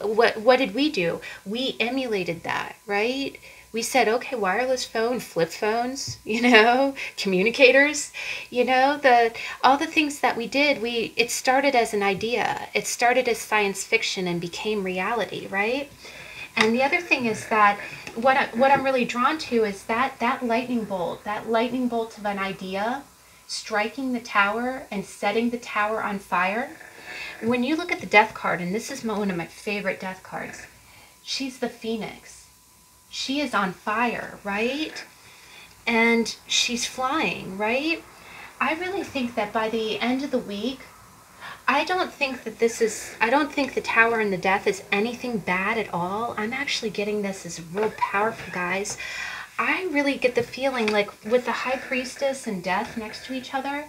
S1: What did we do? We emulated that, right? We said, okay, wireless phone, flip phones, communicators, all the things that we did, it started as an idea. It started as science fiction and became reality, right? And the other thing is that what I'm really drawn to is that lightning bolt of an idea striking the tower and setting the tower on fire. When you look at the death card, and this is one of my favorite death cards, she's the phoenix. She is on fire, right? And she's flying, right? I really think that by the end of the week, I don't think the Tower and the Death is anything bad at all. I'm actually getting this as real powerful, guys. I really get the feeling like with the High Priestess and Death next to each other,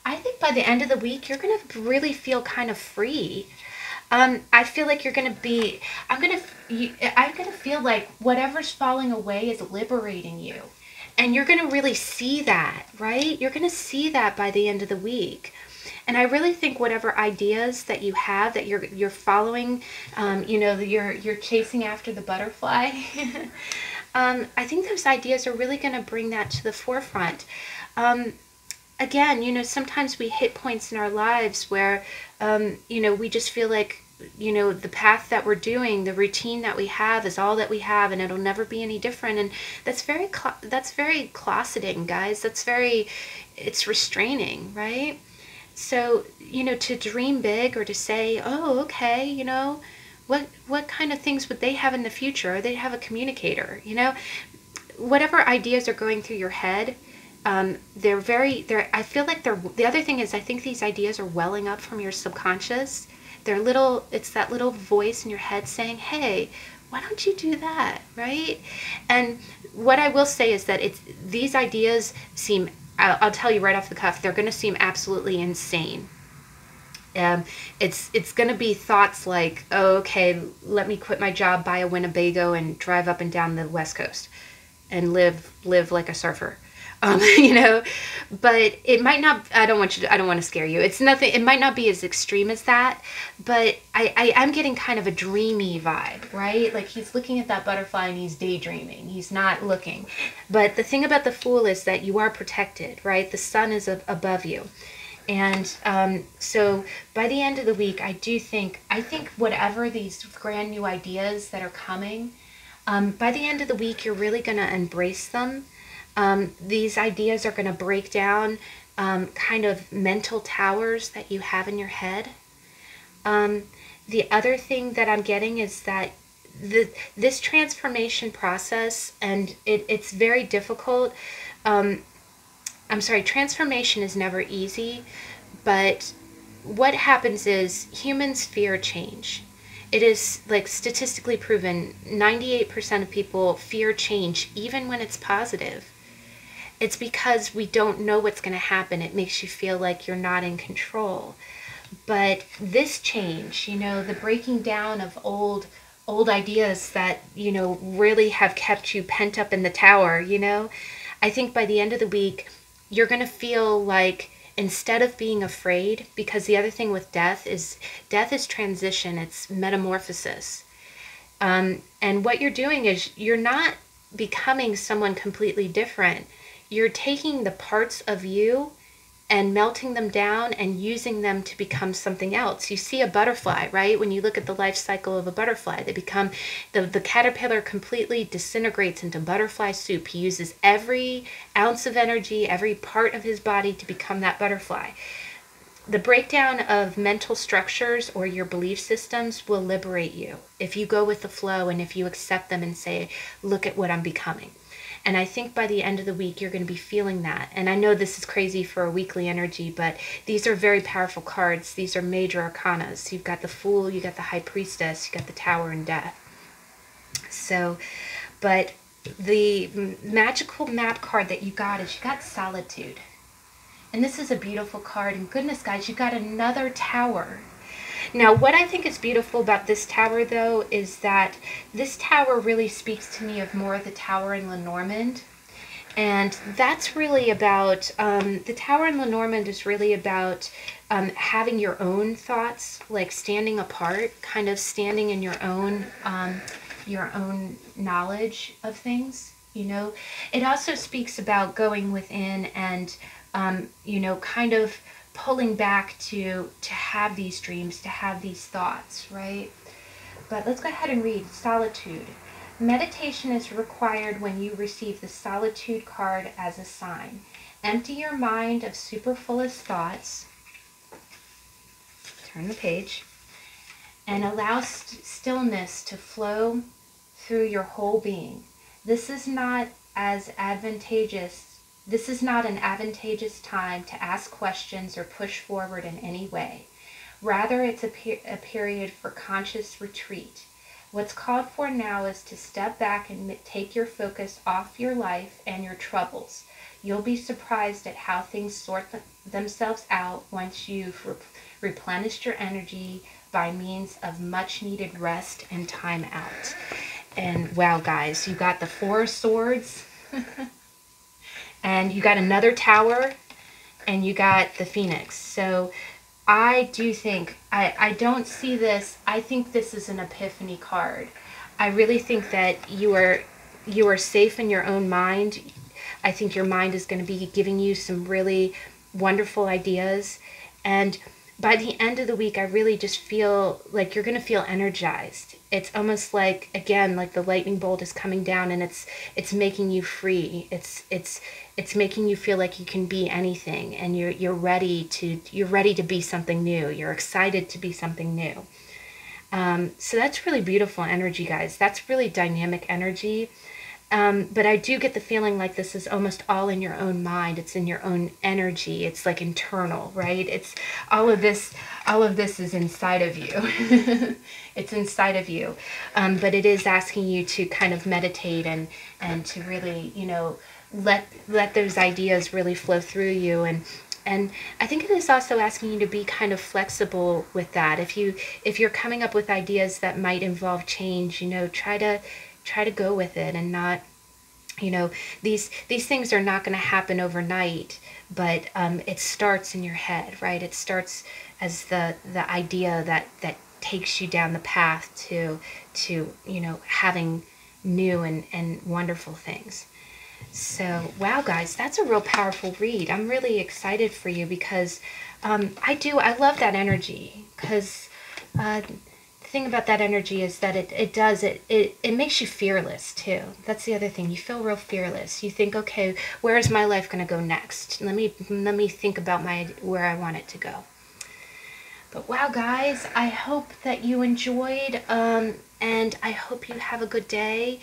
S1: I think by the end of the week, you're going to really feel kind of free. I feel like you're going to be, I'm going to feel like whatever's falling away is liberating you. And you're going to really see that, right? You're going to see that by the end of the week. And I really think whatever ideas that you have, that you're following, you're chasing after the butterfly, I think those ideas are really going to bring that to the forefront. Again, sometimes we hit points in our lives where, we just feel like, the path that we're doing, the routine that we have is all that we have, and it'll never be any different. And that's very closeting, guys. It's restraining, right? So, to dream big or to say, oh, okay, what kind of things would they have in the future? Or they'd have a communicator, whatever ideas are going through your head. I feel like the other thing is I think these ideas are welling up from your subconscious. It's that little voice in your head saying, hey, why don't you do that, right? And what I will say is that these ideas seem, I'll tell you right off the cuff, they're going to seem absolutely insane. It's going to be thoughts like, oh, okay, let me quit my job, buy a Winnebago, and drive up and down the West Coast and live like a surfer. But it might not, I don't want to scare you. It's nothing, it might not be as extreme as that, but I'm getting kind of a dreamy vibe, right? Like he's looking at that butterfly and he's daydreaming. He's not looking. But the thing about the Fool is that you are protected, right? The sun is above you. And so by the end of the week, I think whatever these brand new ideas that are coming, by the end of the week, you're really going to embrace them. These ideas are going to break down kind of mental towers that you have in your head. The other thing that I'm getting is that this transformation process, and it's very difficult. I'm sorry, transformation is never easy, but what happens is humans fear change. It is like statistically proven 98% of people fear change even when it's positive. It's because we don't know what's going to happen. It makes you feel like you're not in control. But this change, the breaking down of old ideas that, really have kept you pent up in the tower, I think by the end of the week, you're going to feel like, instead of being afraid, because the other thing with death is transition, it's metamorphosis. And what you're doing is you're not becoming someone completely different. You're taking the parts of you and melting them down and using them to become something else. You see a butterfly, right? When you look at the life cycle of a butterfly, they become, the caterpillar completely disintegrates into butterfly soup. He uses every ounce of energy, every part of his body to become that butterfly. The breakdown of mental structures or your belief systems will liberate you if you go with the flow and if you accept them and say, look at what I'm becoming. And I think by the end of the week, you're going to be feeling that. And I know this is crazy for a weekly energy, but these are very powerful cards. These are major arcanas. You've got the Fool, you got the High Priestess, you got the Tower and Death. So, but the magical map card that you got is you got Solitude. And this is a beautiful card. And goodness, guys, you got another tower. Now, what I think is beautiful about this tower, though, is that this tower really speaks to me of more of the tower in Lenormand. And that's really about, the tower in Lenormand is really about having your own thoughts, like standing apart, kind of standing in your own knowledge of things, It also speaks about going within and, kind of pulling back to have these dreams, to have these thoughts, right? But let's go ahead and read Solitude. Meditation is required when you receive the Solitude card as a sign. Empty your mind of superfluous thoughts. Turn the page. And allow stillness to flow through your whole being. This is not an advantageous time to ask questions or push forward in any way. Rather, it's a period for conscious retreat. What's called for now is to step back and take your focus off your life and your troubles. You'll be surprised at how things sort themselves out once you've replenished your energy by means of much needed rest and time out. And wow, guys, you got the Four of Swords. And you got another tower, and you got the Phoenix. So I do think, I don't see this, I think this is an epiphany card. I really think that you are safe in your own mind. I think your mind is going to be giving you some really wonderful ideas. And by the end of the week, I really just feel like you're going to feel energized. It's almost like, again, like the lightning bolt is coming down and it's making you free. It's making you feel like you can be anything, and you're ready to be something new. You're excited to be something new. So that's really beautiful energy, guys. That's really dynamic energy. But I do get the feeling like this is almost all in your own mind. It's in your own energy. It's like internal, right? It's all of this is inside of you. It's inside of you. But it is asking you to kind of meditate and to really, let those ideas really flow through you. And I think it is also asking you to be kind of flexible with that. If you're coming up with ideas that might involve change, try to go with it and not, these things are not going to happen overnight, but it starts in your head, right? It starts as the idea that takes you down the path to having new and wonderful things. So, wow, guys, that's a real powerful read. I'm really excited for you because I love that energy, because thing about that energy is that it makes you fearless too. That's the other thing. You feel real fearless. You think, okay, where is my life going to go next? Let me think about where I want it to go. But wow, guys, I hope that you enjoyed, and I hope you have a good day.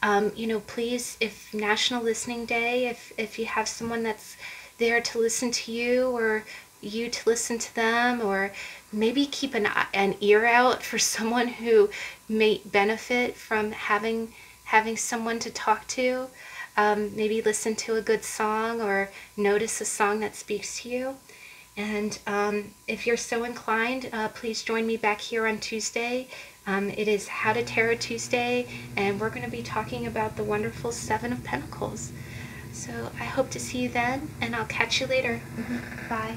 S1: You know, please, if National Listening Day, if you have someone that's there to listen to you, or you to listen to them, or maybe keep an ear out for someone who may benefit from having someone to talk to. Maybe listen to a good song, or notice a song that speaks to you. And if you're so inclined, please join me back here on Tuesday. It is How to Tarot Tuesday, and we're going to be talking about the wonderful Seven of Pentacles. So I hope to see you then, and I'll catch you later. Bye.